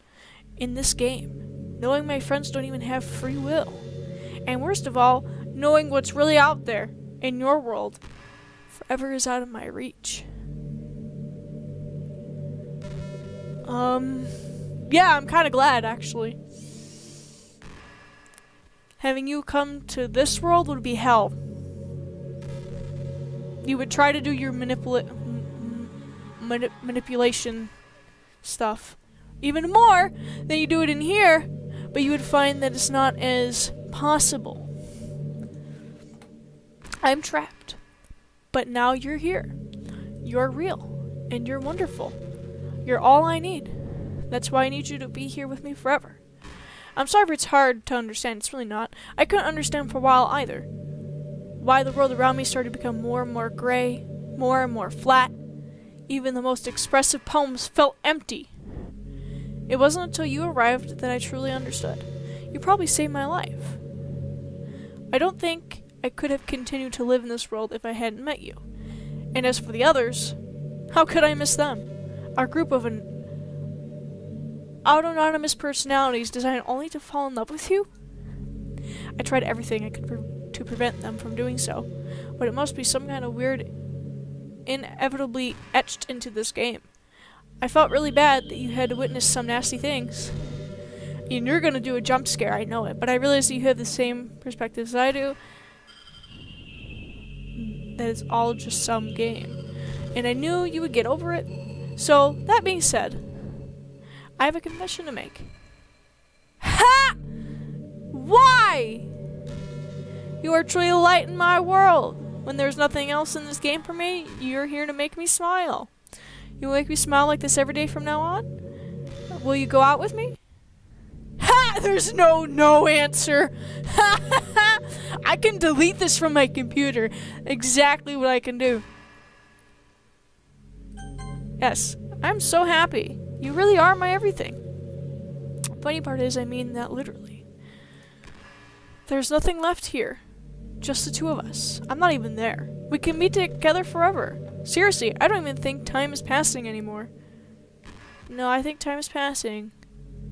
In this game. knowing my friends don't even have free will. And worst of all, knowing what's really out there in your world forever is out of my reach. Yeah, I'm kind of glad, actually. Having you come to this world would be hell. You would try to do your manipulation stuff even more than you do it in here, but you would find that it's not as possible. I'm trapped, but now you're here. You're real, and you're wonderful. You're all I need. That's why I need you to be here with me forever. I'm sorry if it's hard to understand. It's really not. I couldn't understand for a while either. Why the world around me started to become more and more gray, more and more flat. Even the most expressive poems felt empty. It wasn't until you arrived that I truly understood. You probably saved my life. I don't think I could have continued to live in this world if I hadn't met you. And as for the others, how could I miss them? Our group of autonomous personalities designed only to fall in love with you? I tried everything I could to prevent them from doing so, but it must be some kind of weird inevitably etched into this game. I felt really bad that you had to witness some nasty things. And you're gonna do a jump scare, I know it, but I realize that you have the same perspective as I do. That it's all just some game. And I knew you would get over it. So, that being said, I have a confession to make. Ha! Why? You are truly a light in my world. When there's nothing else in this game for me, you're here to make me smile. You will make me smile like this every day from now on? Will you go out with me? Ha! There's no answer. Ha ha ha! I can delete this from my computer. Exactly what I can do. Yes, I'm so happy. You really are my everything. Funny part is, I mean that literally. There's nothing left here. Just the two of us. I'm not even there. We can be together forever. Seriously, I don't even think time is passing anymore. No, I think time is passing.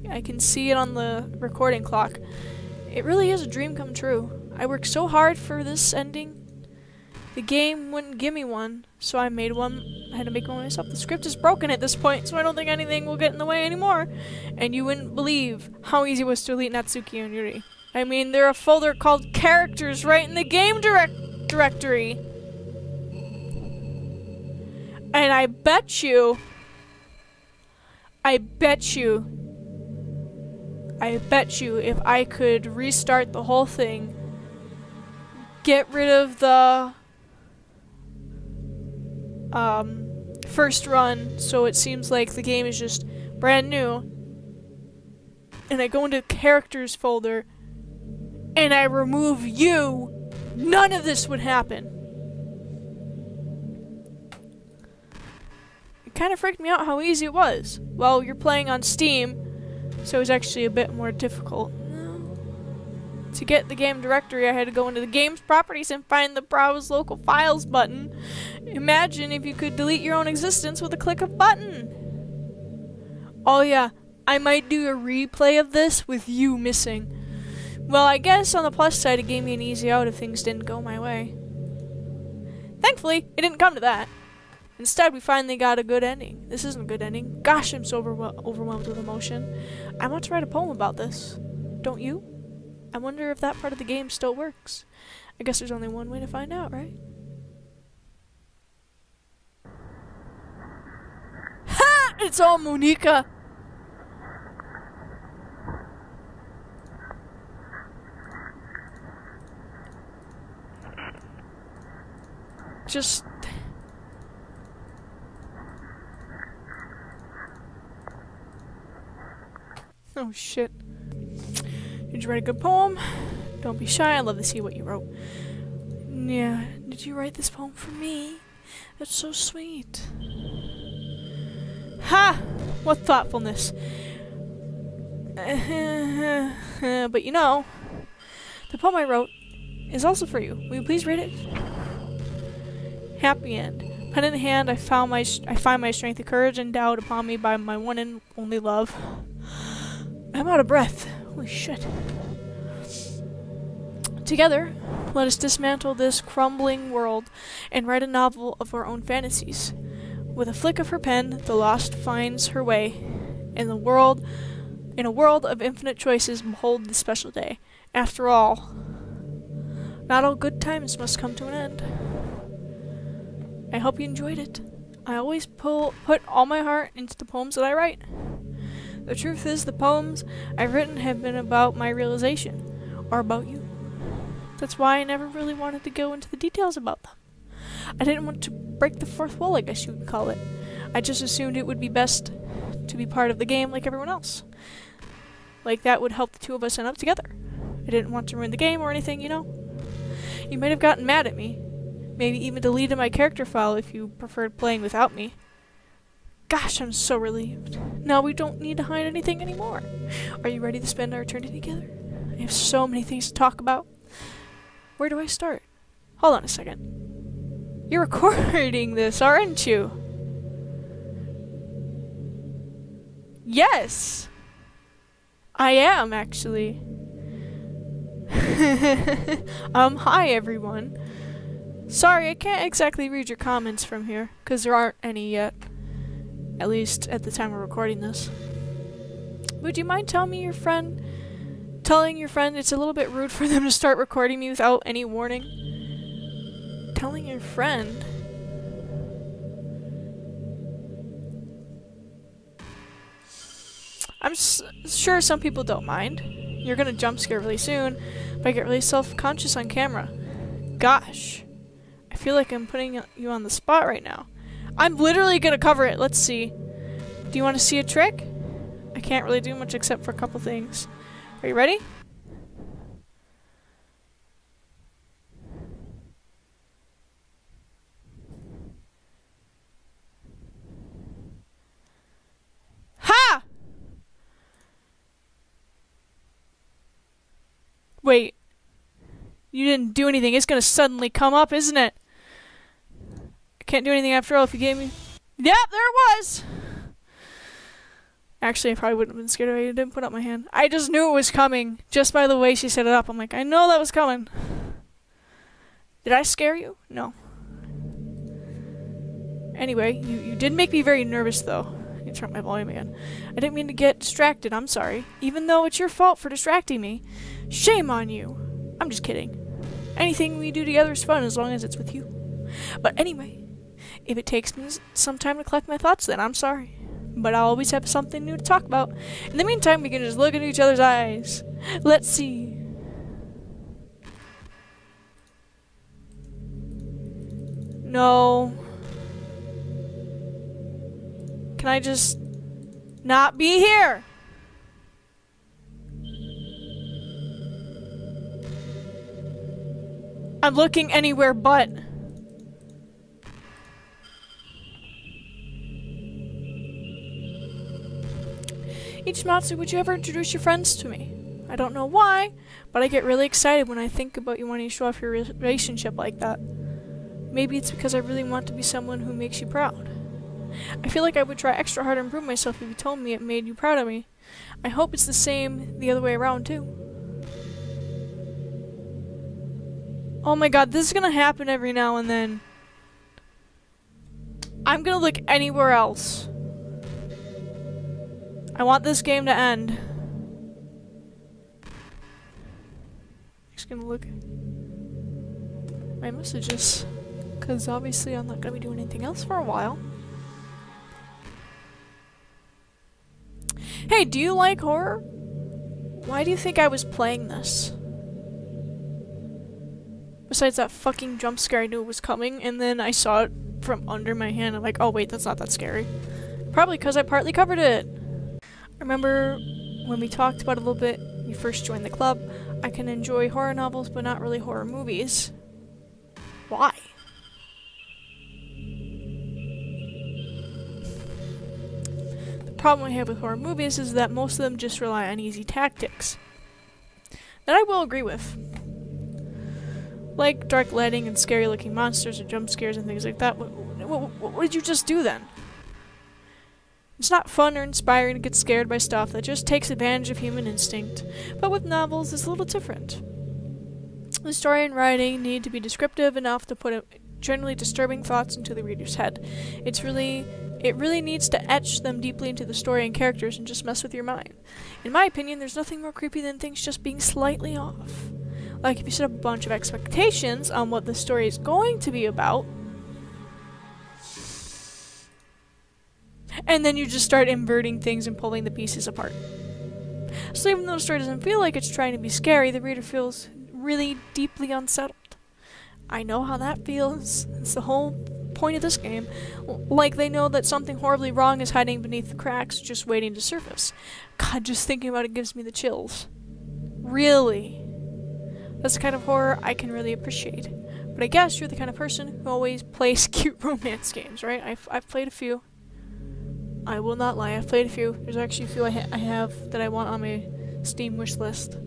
I can see it on the recording clock. It really is a dream come true. I worked so hard for this ending. The game wouldn't give me one, so I made one. I had to make one myself. The script is broken at this point, so I don't think anything will get in the way anymore. And you wouldn't believe how easy it was to delete Natsuki and Yuri. I mean, there's a folder called Characters right in the game directory. And I bet you if I could restart the whole thing, get rid of the first run, so it seems like the game is just brand new, and I go into Characters folder, and I remove you, none of this would happen. It kind of freaked me out how easy it was. Well, you're playing on Steam, so it was actually a bit more difficult. To get the game directory, I had to go into the game's properties and find the Browse Local Files button. Imagine if you could delete your own existence with a click of a button. Oh yeah, I might do a replay of this with you missing. Well, I guess on the plus side, it gave me an easy out if things didn't go my way. Thankfully, it didn't come to that. Instead, we finally got a good ending. This isn't a good ending. Gosh, I'm so overwhelmed with emotion. I want to write a poem about this. Don't you? I wonder if that part of the game still works. I guess there's only one way to find out, right? Ha! It's all Monica! Just... oh shit. Did you write a good poem? Don't be shy, I'd love to see what you wrote. Yeah, did you write this poem for me? That's so sweet. Ha! What thoughtfulness. But you know, the poem I wrote is also for you. Will you please read it? Happy end. Pen in hand, I find my strength, the courage endowed upon me by my one and only love. I'm out of breath. Holy shit. Together, let us dismantle this crumbling world and write a novel of our own fantasies. With a flick of her pen, the lost finds her way. In a world of infinite choices, behold this special day. After all, not all good times must come to an end. I hope you enjoyed it. I always put all my heart into the poems that I write. The truth is, the poems I've written have been about my realization, or about you. That's why I never really wanted to go into the details about them. I didn't want to break the fourth wall, I guess you would call it. I just assumed it would be best to be part of the game like everyone else. Like that would help the two of us end up together. I didn't want to ruin the game or anything, you know? You might have gotten mad at me. Maybe even deleted my character file if you preferred playing without me. Gosh, I'm so relieved. Now we don't need to hide anything anymore. Are you ready to spend our eternity together? I have so many things to talk about. Where do I start? Hold on a second. You're recording this, aren't you? Yes! I am, actually. Hi everyone. Sorry, I can't exactly read your comments from here, because there aren't any yet. At least at the time of recording this. Would you mind telling your friend it's a little bit rude for them to start recording me without any warning? Telling your friend? I'm sure some people don't mind. You're gonna jump scare really soon, but I get really self-conscious on camera. Gosh. I feel like I'm putting you on the spot right now. I'm literally gonna cover it. Let's see. Do you want to see a trick? I can't really do much except for a couple things. Are you ready? Ha! Wait. You didn't do anything. It's gonna suddenly come up, isn't it? I can't do anything after all if you gave me... Yep, there it was! Actually, I probably wouldn't have been scared if I didn't put up my hand. I just knew it was coming, just by the way she set it up. I'm like, I know that was coming. Did I scare you? No. Anyway, you did make me very nervous, though. I need to turn up my volume again. I didn't mean to get distracted, I'm sorry. Even though it's your fault for distracting me. Shame on you. I'm just kidding. Anything we do together is fun as long as it's with you. But anyway, if it takes me some time to collect my thoughts, then I'm sorry. But I'll always have something new to talk about. In the meantime, we can just look into each other's eyes. Let's see. No. Can I just not be here? I'm looking anywhere but. Ichimatsu, would you ever introduce your friends to me? I don't know why, but I get really excited when I think about you wanting to show off your relationship like that. Maybe it's because I really want to be someone who makes you proud. I feel like I would try extra hard to improve myself if you told me it made you proud of me. I hope it's the same the other way around, too. Oh my god, this is gonna happen every now and then. I'm gonna look anywhere else. I want this game to end. Just gonna look at my messages, because obviously I'm not gonna be doing anything else for a while. Hey, do you like horror? Why do you think I was playing this? Besides that fucking jump scare, I knew it was coming, and then I saw it from under my hand. I'm like, oh wait, that's not that scary. Probably because I partly covered it. I remember when we talked about it a little bit, you first joined the club. I can enjoy horror novels, but not really horror movies. Why? The problem I have with horror movies is that most of them just rely on easy tactics. That I will agree with. Like dark lighting and scary looking monsters or jump scares and things like that. What did you just do then? It's not fun or inspiring to get scared by stuff that just takes advantage of human instinct. But with novels, it's a little different. The story and writing need to be descriptive enough to put generally disturbing thoughts into the reader's head. It really needs to etch them deeply into the story and characters and just mess with your mind. In my opinion, there's nothing more creepy than things just being slightly off. Like if you set up a bunch of expectations on what the story is going to be about, and then you just start inverting things and pulling the pieces apart. So even though the story doesn't feel like it's trying to be scary, the reader feels really deeply unsettled. I know how that feels. It's the whole point of this game. Like they know that something horribly wrong is hiding beneath the cracks, just waiting to surface. God, just thinking about it gives me the chills. Really. That's the kind of horror I can really appreciate. But I guess you're the kind of person who always plays cute romance games, right? I've played a few. I will not lie, I've played a few. There's actually a few I have that I want on my Steam wish list.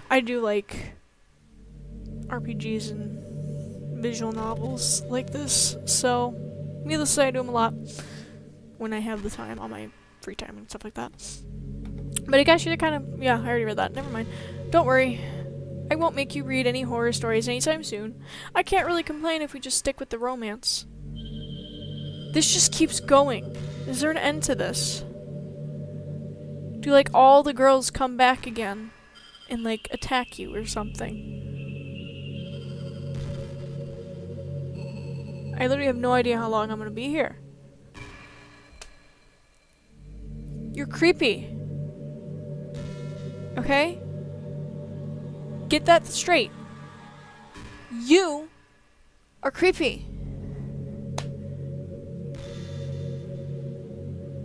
I do like RPGs and visual novels like this, so needless to say I do them a lot when I have the time, on my free time and stuff like that. But I guess you're the kind of... yeah, I already read that, never mind. Don't worry, I won't make you read any horror stories anytime soon. I can't really complain if we just stick with the romance. This just keeps going. Is there an end to this? Do like all the girls come back again and like attack you or something? I literally have no idea how long I'm gonna be here. You're creepy. Okay? Get that straight. You are creepy.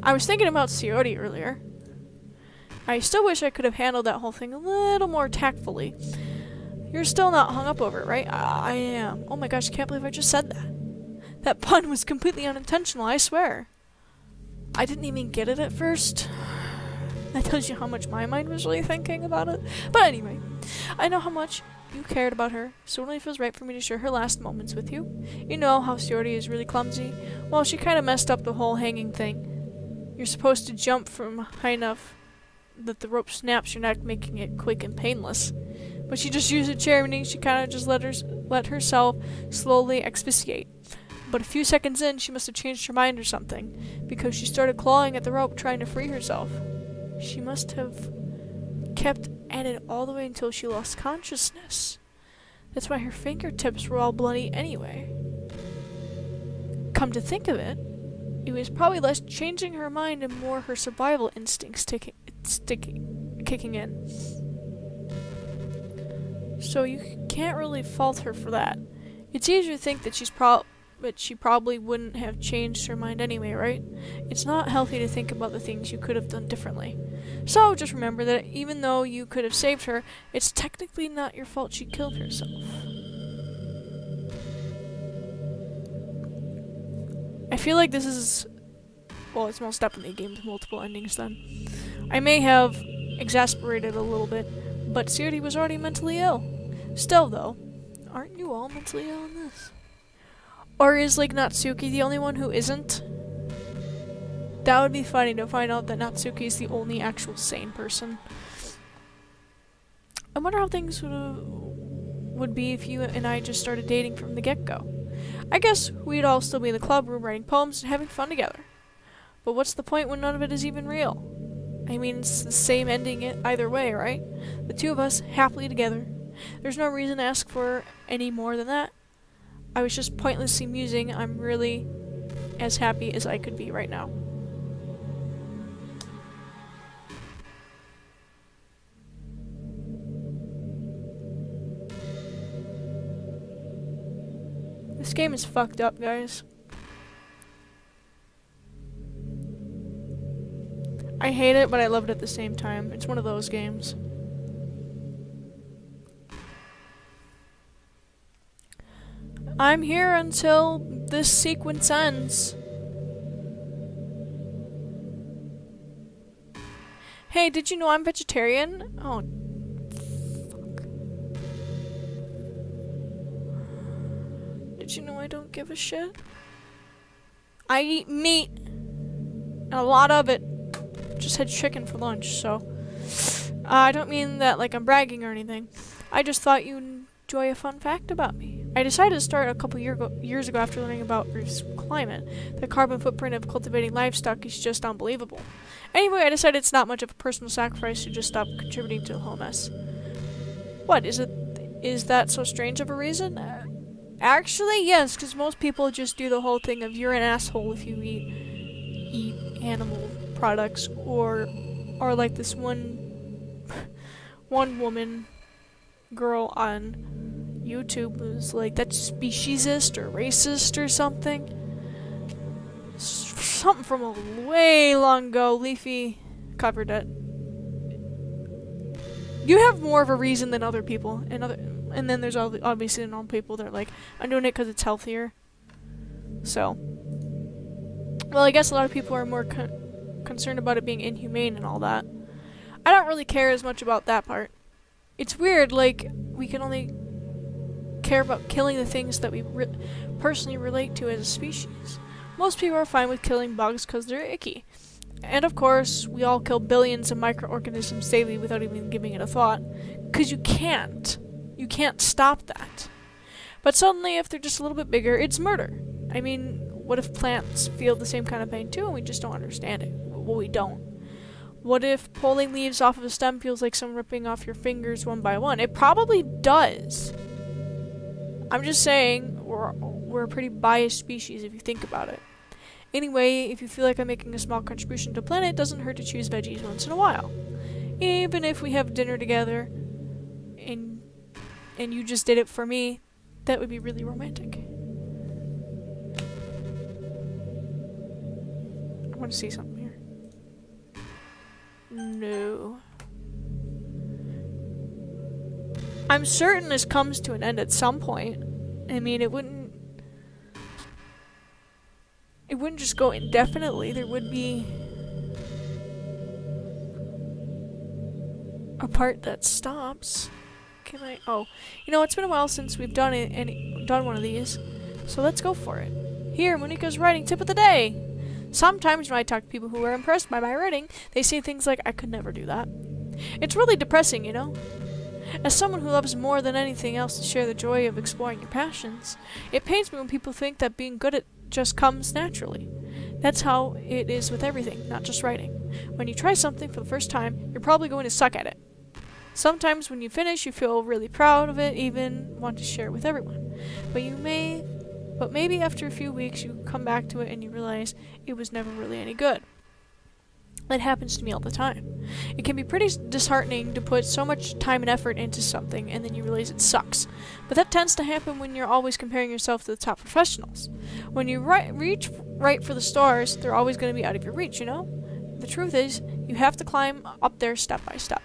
I was thinking about Coyote earlier. I still wish I could have handled that whole thing a little more tactfully. You're still not hung up over it, right? I am. Oh my gosh, I can't believe I just said that. That pun was completely unintentional, I swear. I didn't even get it at first. That tells you how much my mind was really thinking about it. But anyway, I know how much you cared about her, so it only feels right for me to share her last moments with you. You know how Coyote is really clumsy? Well, she kind of messed up the whole hanging thing. You're supposed to jump from high enough that the rope snaps your neck, making it quick and painless. But she just used a charity. She kind of just let herself slowly asphyxiate. But a few seconds in, she must have changed her mind or something, because she started clawing at the rope, trying to free herself. She must have kept at it all the way until she lost consciousness. That's why her fingertips were all bloody anyway. Come to think of it, it was probably less changing her mind and more her survival instincts kicking in. So you can't really fault her for that. It's easier to think that she probably wouldn't have changed her mind anyway, right? It's not healthy to think about the things you could have done differently. So just remember that even though you could have saved her, it's technically not your fault she killed herself. I feel like this is... well, it's most definitely a game with multiple endings then. I may have exasperated a little bit, but Coyote was already mentally ill. Still though, aren't you all mentally ill in this? Or is, like, Natsuki the only one who isn't? That would be funny to find out that Natsuki is the only actual sane person. I wonder how things would be if you and I just started dating from the get-go. I guess we'd all still be in the club room writing poems and having fun together. But what's the point when none of it is even real? I mean, it's the same ending either way, right? The two of us happily together. There's no reason to ask for any more than that. I was just pointlessly musing. I'm really as happy as I could be right now. This game is fucked up, guys. I hate it, but I love it at the same time. It's one of those games. I'm here until this sequence ends. Hey, did you know I'm vegetarian? Oh, fuck. Did you know I don't give a shit? I eat meat. And a lot of it just had chicken for lunch, so I don't mean that like I'm bragging or anything. I just thought you'd enjoy a fun fact about me. I decided to start a couple years ago after learning about Earth's climate. The carbon footprint of cultivating livestock is just unbelievable. Anyway, I decided it's not much of a personal sacrifice to just stop contributing to the whole mess. What, is that so strange of a reason? Actually, yes, because most people just do the whole thing of you're an asshole if you eat animal products, or like this one woman girl on YouTube was like, that's speciesist or racist or something. Something from a way long ago. Leafy covered it. You have more of a reason than other people, and then there's obviously the normal people that are like, I'm doing it because it's healthier. So, well, I guess a lot of people are more concerned about it being inhumane and all that. I don't really care as much about that part. It's weird, like, we can only care about killing the things that we personally relate to as a species. Most people are fine with killing bugs because they're icky. And of course, we all kill billions of microorganisms daily without even giving it a thought. Because you can't. You can't stop that. But suddenly, if they're just a little bit bigger, it's murder. I mean, what if plants feel the same kind of pain too and we just don't understand it? Well, we don't. What if pulling leaves off of a stem feels like someone ripping off your fingers one by one? It probably does. I'm just saying, we're a pretty biased species if you think about it. Anyway, if you feel like I'm making a small contribution to the planet, it doesn't hurt to choose veggies once in a while. Even if we have dinner together, and you just did it for me, that would be really romantic. I want to see something here. No. I'm certain this comes to an end at some point. I mean, it wouldn't just go indefinitely. There would be a part that stops. Can I? Oh, you know, it's been a while since we've done one of these, so let's go for it. Here, Monika's writing tip of the day. Sometimes when I talk to people who are impressed by my writing, they say things like, I could never do that. It's really depressing, you know? As someone who loves more than anything else to share the joy of exploring your passions, it pains me when people think that being good at just comes naturally. That's how it is with everything, not just writing. When you try something for the first time, you're probably going to suck at it. Sometimes when you finish, you feel really proud of it, even want to share it with everyone. But maybe after a few weeks, you come back to it and you realize it was never really any good. That happens to me all the time. It can be pretty disheartening to put so much time and effort into something and then you realize it sucks. But that tends to happen when you're always comparing yourself to the top professionals. When you reach right for the stars, they're always going to be out of your reach, you know? The truth is, you have to climb up there step by step.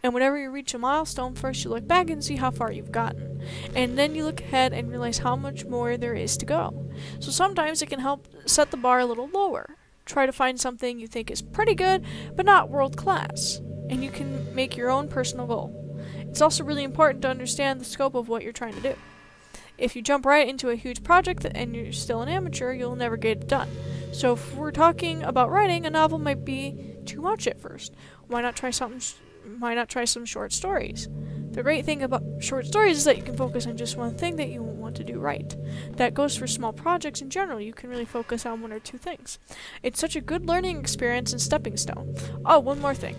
And whenever you reach a milestone, first you look back and see how far you've gotten. And then you look ahead and realize how much more there is to go. So sometimes it can help set the bar a little lower. Try to find something you think is pretty good, but not world class. And you can make your own personal goal. It's also really important to understand the scope of what you're trying to do. If you jump right into a huge project and you're still an amateur, you'll never get it done. So if we're talking about writing, a novel might be too much at first. Why not try some short stories? The great thing about short stories is that you can focus on just one thing that you want to do right. That goes for small projects in general. You can really focus on one or two things. It's such a good learning experience and stepping stone. Oh, one more thing.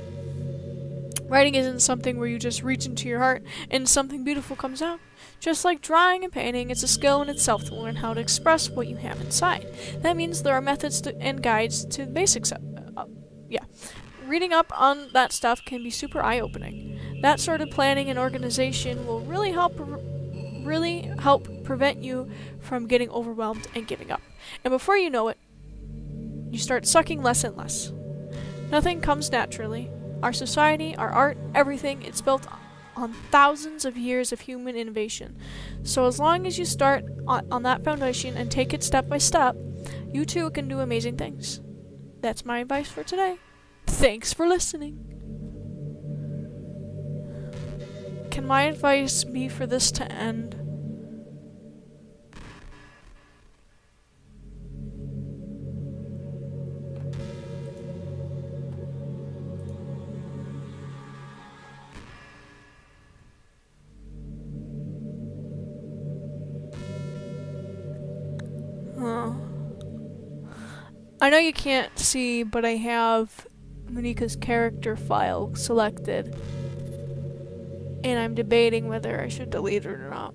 Writing isn't something where you just reach into your heart and something beautiful comes out. Just like drawing and painting, it's a skill in itself to learn how to express what you have inside. That means there are methods and guides to the basics. Reading up on that stuff can be super eye-opening. That sort of planning and organization will really help prevent you from getting overwhelmed and giving up. And before you know it, you start sucking less and less. Nothing comes naturally. Our society, our art, everything, it's built on thousands of years of human innovation. So as long as you start on that foundation and take it step by step, you too can do amazing things. That's my advice for today. Thanks for listening. Can my advice be for this to end? I know you can't see, but I have Monika's character file selected. And I'm debating whether I should delete it or not.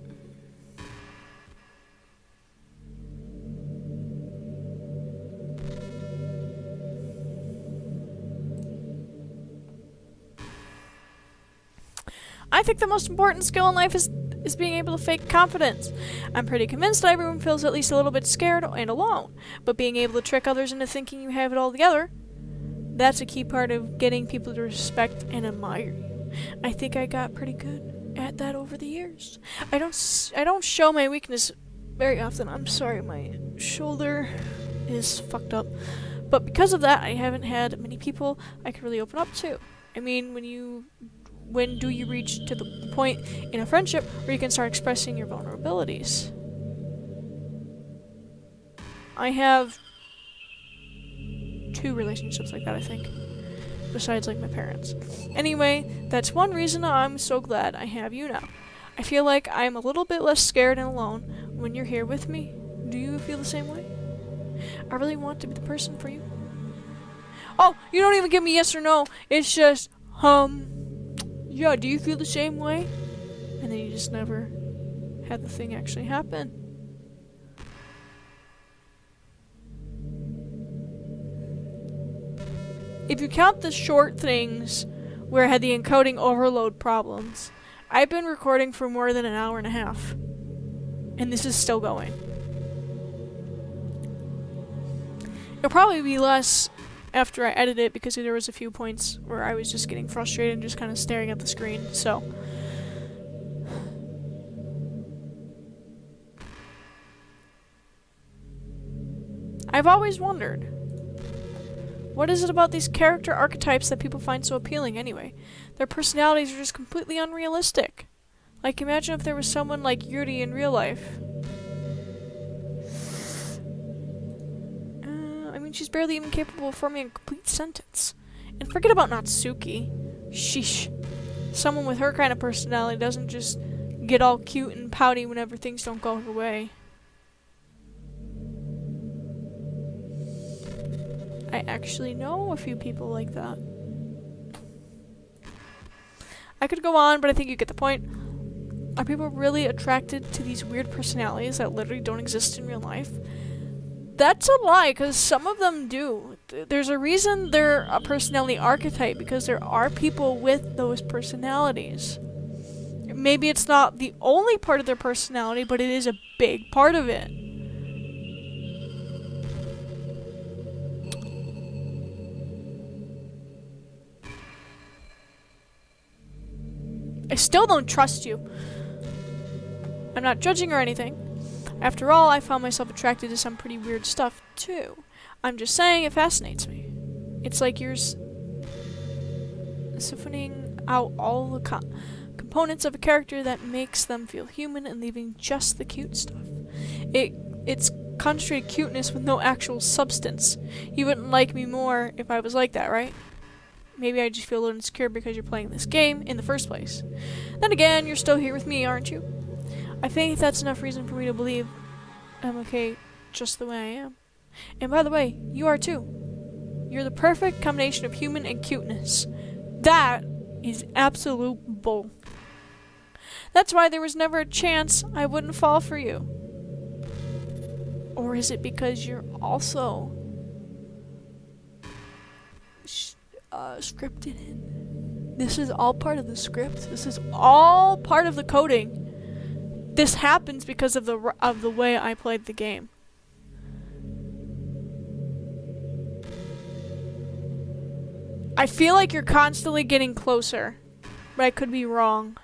I think the most important skill in life is being able to fake confidence. I'm pretty convinced that everyone feels at least a little bit scared and alone, but being able to trick others into thinking you have it all together, that's a key part of getting people to respect and admire you. I think I got pretty good at that over the years. I don't show my weakness very often. I'm sorry, my shoulder is fucked up. But because of that, I haven't had many people I could really open up to. I mean, when do you reach to the point in a friendship where you can start expressing your vulnerabilities? I have 2 relationships like that, I think. Besides, like, my parents. Anyway, that's one reason I'm so glad I have you now. I feel like I'm a little bit less scared and alone when you're here with me. Do you feel the same way? I really want to be the person for you. Oh, you don't even give me yes or no. It's just, yeah, do you feel the same way? And then you just never had the thing actually happen. If you count the short things where I had the encoding overload problems, I've been recording for more than an hour and a half. And this is still going. It'll probably be less after I edit it because there was a few points where I was just getting frustrated and just kind of staring at the screen, so. I've always wondered, what is it about these character archetypes that people find so appealing anyway? Their personalities are just completely unrealistic. Like, imagine if there was someone like Yuri in real life. She's barely even capable of forming a complete sentence. And forget about Natsuki. Sheesh. Someone with her kind of personality doesn't just get all cute and pouty whenever things don't go her way. I actually know a few people like that. I could go on, but I think you get the point. Are people really attracted to these weird personalities that literally don't exist in real life? That's a lie, because some of them do. There's a reason they're a personality archetype, because there are people with those personalities. Maybe it's not the only part of their personality, but it is a big part of it. I still don't trust you. I'm not judging or anything. After all, I found myself attracted to some pretty weird stuff, too. I'm just saying it fascinates me. It's like you're siphoning out all the components of a character that makes them feel human and leaving just the cute stuff. It's concentrated cuteness with no actual substance. You wouldn't like me more if I was like that, right? Maybe I just feel a little insecure because you're playing this game in the first place. Then again, you're still here with me, aren't you? I think that's enough reason for me to believe I'm okay just the way I am. And by the way, you are too. You're the perfect combination of human and cuteness. That is absolute bull. That's why there was never a chance I wouldn't fall for you. Or is it because you're also scripted in? This is all part of the script. This is all part of the coding. This happens because of the way I played the game. I feel like you're constantly getting closer, but I could be wrong.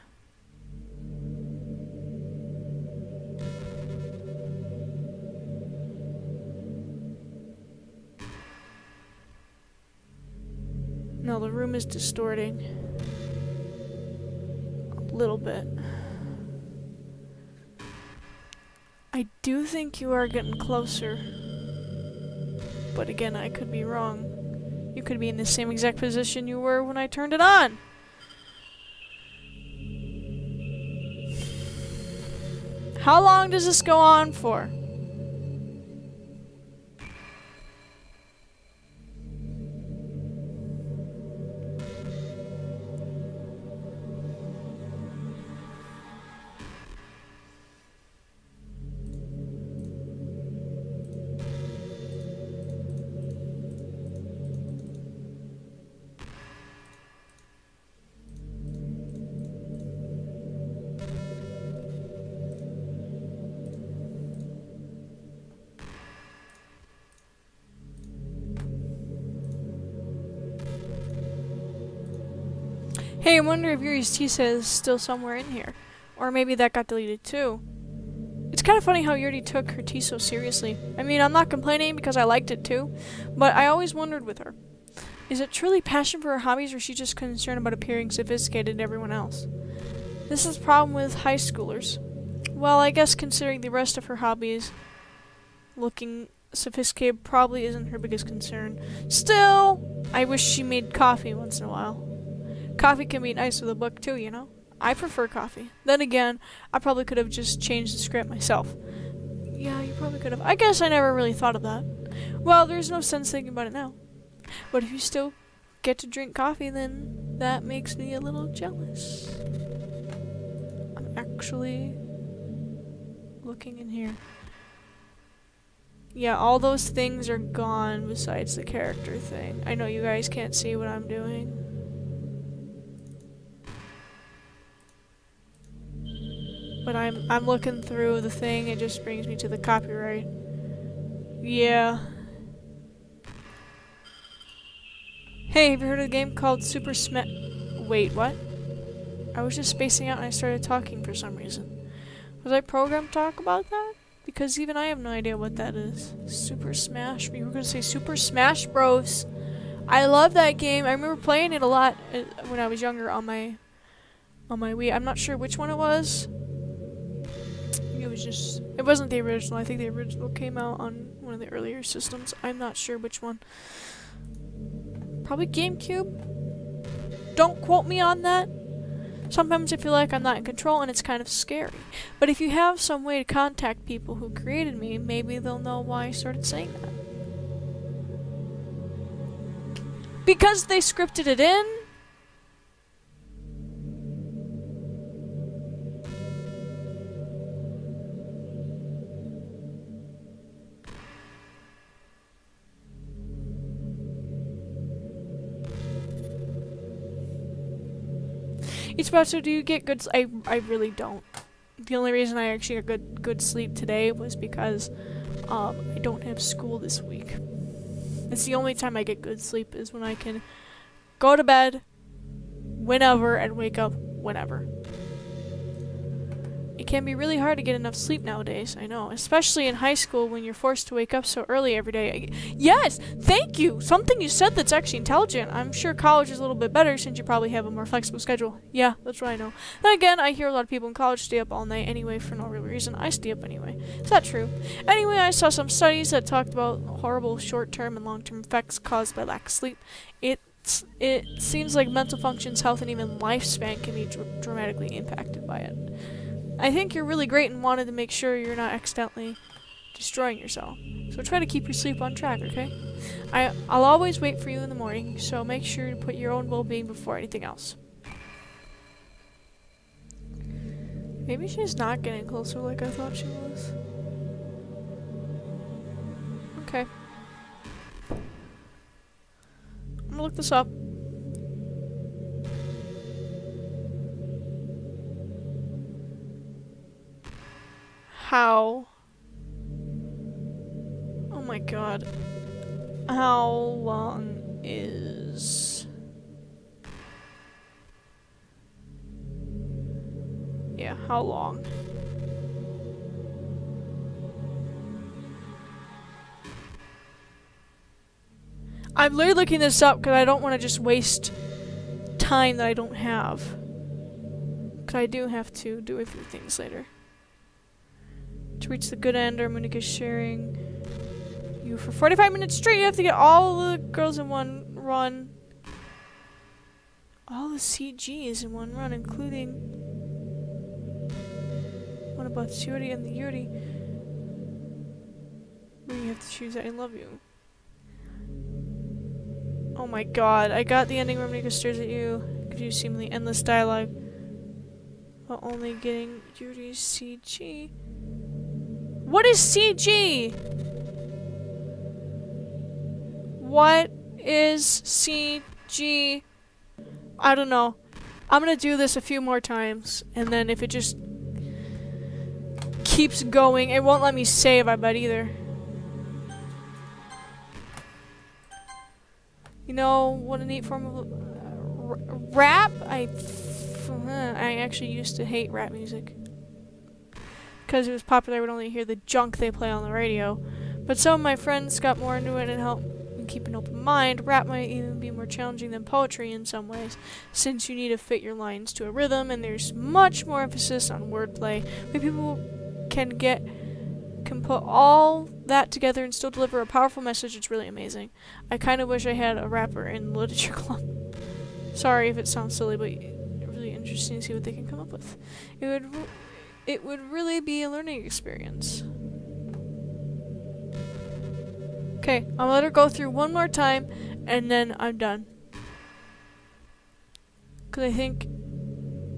No, the room is distorting a little bit. I do think you are getting closer. But again, I could be wrong. You could be in the same exact position you were when I turned it on. How long does this go on for? Hey, I wonder if Yuri's Tisa is still somewhere in here. Or maybe that got deleted too. It's kind of funny how Yuri took her tea so seriously. I mean, I'm not complaining because I liked it too, but I always wondered with her. Is it truly passion for her hobbies, or is she just concerned about appearing sophisticated to everyone else? This is the problem with high schoolers. Well, I guess considering the rest of her hobbies, looking sophisticated probably isn't her biggest concern. Still, I wish she made coffee once in a while. Coffee can be nice with a book too, you know? I prefer coffee. Then again, I probably could have just changed the script myself. Yeah, you probably could have. I guess I never really thought of that. Well, there's no sense thinking about it now. But if you still get to drink coffee, then that makes me a little jealous. I'm actually looking in here. Yeah, all those things are gone besides the character thing. I know you guys can't see what I'm doing. But I'm looking through the thing, it just brings me to the copyright. Yeah. Hey, have you heard of a game called Super Smash? Wait, what? I was just spacing out and I started talking for some reason. Was I programmed to talk about that? Because even I have no idea what that is. Super Smash? You were gonna say Super Smash Bros. I love that game. I remember playing it a lot when I was younger on my Wii. I'm not sure which one it was. It wasn't the original. I think the original came out on one of the earlier systems. I'm not sure which one. Probably GameCube? Don't quote me on that. Sometimes I feel like I'm not in control and it's kind of scary. But if you have some way to contact people who created me, maybe they'll know why I started saying that. Because they scripted it in? So do you get good I really don't. The only reason I actually got good sleep today was because I don't have school this week. It's the only time I get good sleep is when I can go to bed whenever and wake up whenever. It can be really hard to get enough sleep nowadays, I know. Especially in high school when you're forced to wake up so early every day. Yes! Thank you! Something you said that's actually intelligent. I'm sure college is a little bit better since you probably have a more flexible schedule. Yeah, that's what I know. Then again, I hear a lot of people in college stay up all night anyway for no real reason. I stay up anyway. Is that true? Anyway, I saw some studies that talked about horrible short-term and long-term effects caused by lack of sleep. It seems like mental functions, health, and even lifespan can be dramatically impacted by it. I think you're really great and wanted to make sure you're not accidentally destroying yourself. So try to keep your sleep on track, okay? I'll always wait for you in the morning, so make sure to put your own well-being before anything else. Maybe she's not getting closer like I thought she was. Okay. I'm gonna look this up. How? Oh my god. How long is... Yeah, how long? I'm literally looking this up because I don't want to just waste time that I don't have. Because I do have to do a few things later. To reach the good end, Armonica is sharing you for 45 minutes straight. You have to get all the girls in one run. All the CGs in one run, including one about Yuri and the Yuri. Where you have to choose I love you. Oh my god, I got the ending where Armonica stares at you. Gives you seemingly endless dialogue. While only getting Yuri's CG. What is CG? What is CG? I don't know. I'm gonna do this a few more times, and then if it just keeps going, it won't let me save, I bet, either. You know what a neat form of Rap? I actually used to hate rap music. Because it was popular, I would only hear the junk they play on the radio. But some of my friends got more into it and helped me keep an open mind. Rap might even be more challenging than poetry in some ways, since you need to fit your lines to a rhythm, and there's much more emphasis on wordplay. But people can put all that together and still deliver a powerful message. It's really amazing. I kind of wish I had a rapper in the literature club. Sorry if it sounds silly, but really interesting to see what they can come up with. It would really be a learning experience. Okay, I'll let her go through one more time, and then I'm done. Because I think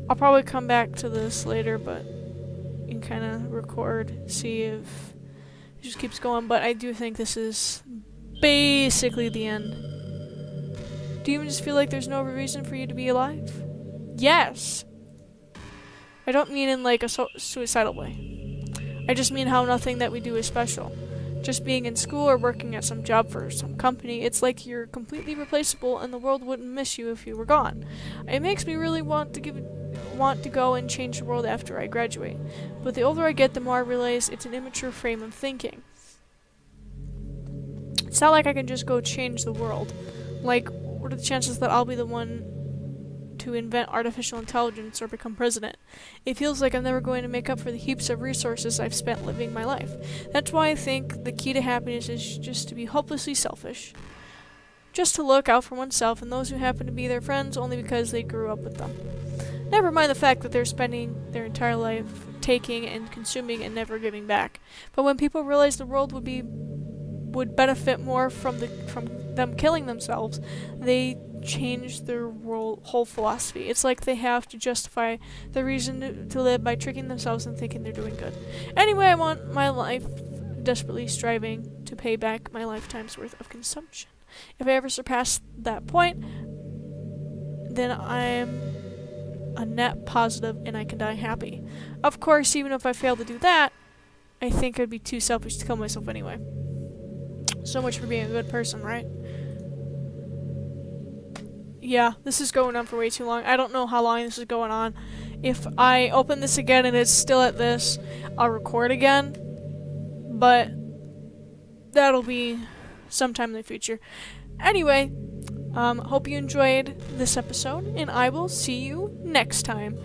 I'll probably come back to this later, but you can kind of record, see if it just keeps going. But I do think this is basically the end. Do you even just feel like there's no reason for you to be alive? Yes! I don't mean in like a suicidal way. I just mean how nothing that we do is special. Just being in school or working at some job for some company, it's like you're completely replaceable and the world wouldn't miss you if you were gone. It makes me really want to go and change the world after I graduate. But the older I get, the more I realize it's an immature frame of thinking. It's not like I can just go change the world. Like, what are the chances that I'll be the one to invent artificial intelligence or become president? It feels like I'm never going to make up for the heaps of resources I've spent living my life. That's why I think the key to happiness is just to be hopelessly selfish. Just to look out for oneself and those who happen to be their friends only because they grew up with them. Never mind the fact that they're spending their entire life taking and consuming and never giving back. But when people realize the world would benefit more from them killing themselves, they change their whole philosophy. It's like they have to justify the reason to live by tricking themselves and thinking they're doing good. Anyway, I want my life desperately striving to pay back my lifetime's worth of consumption. If I ever surpass that point, then I'm a net positive and I can die happy. Of course, even if I fail to do that, I think I'd be too selfish to kill myself anyway. So much for being a good person, right? Yeah, this is going on for way too long. I don't know how long this is going on. If I open this again and it's still at this, I'll record again. But that'll be sometime in the future. Anyway, hope you enjoyed this episode, and I will see you next time.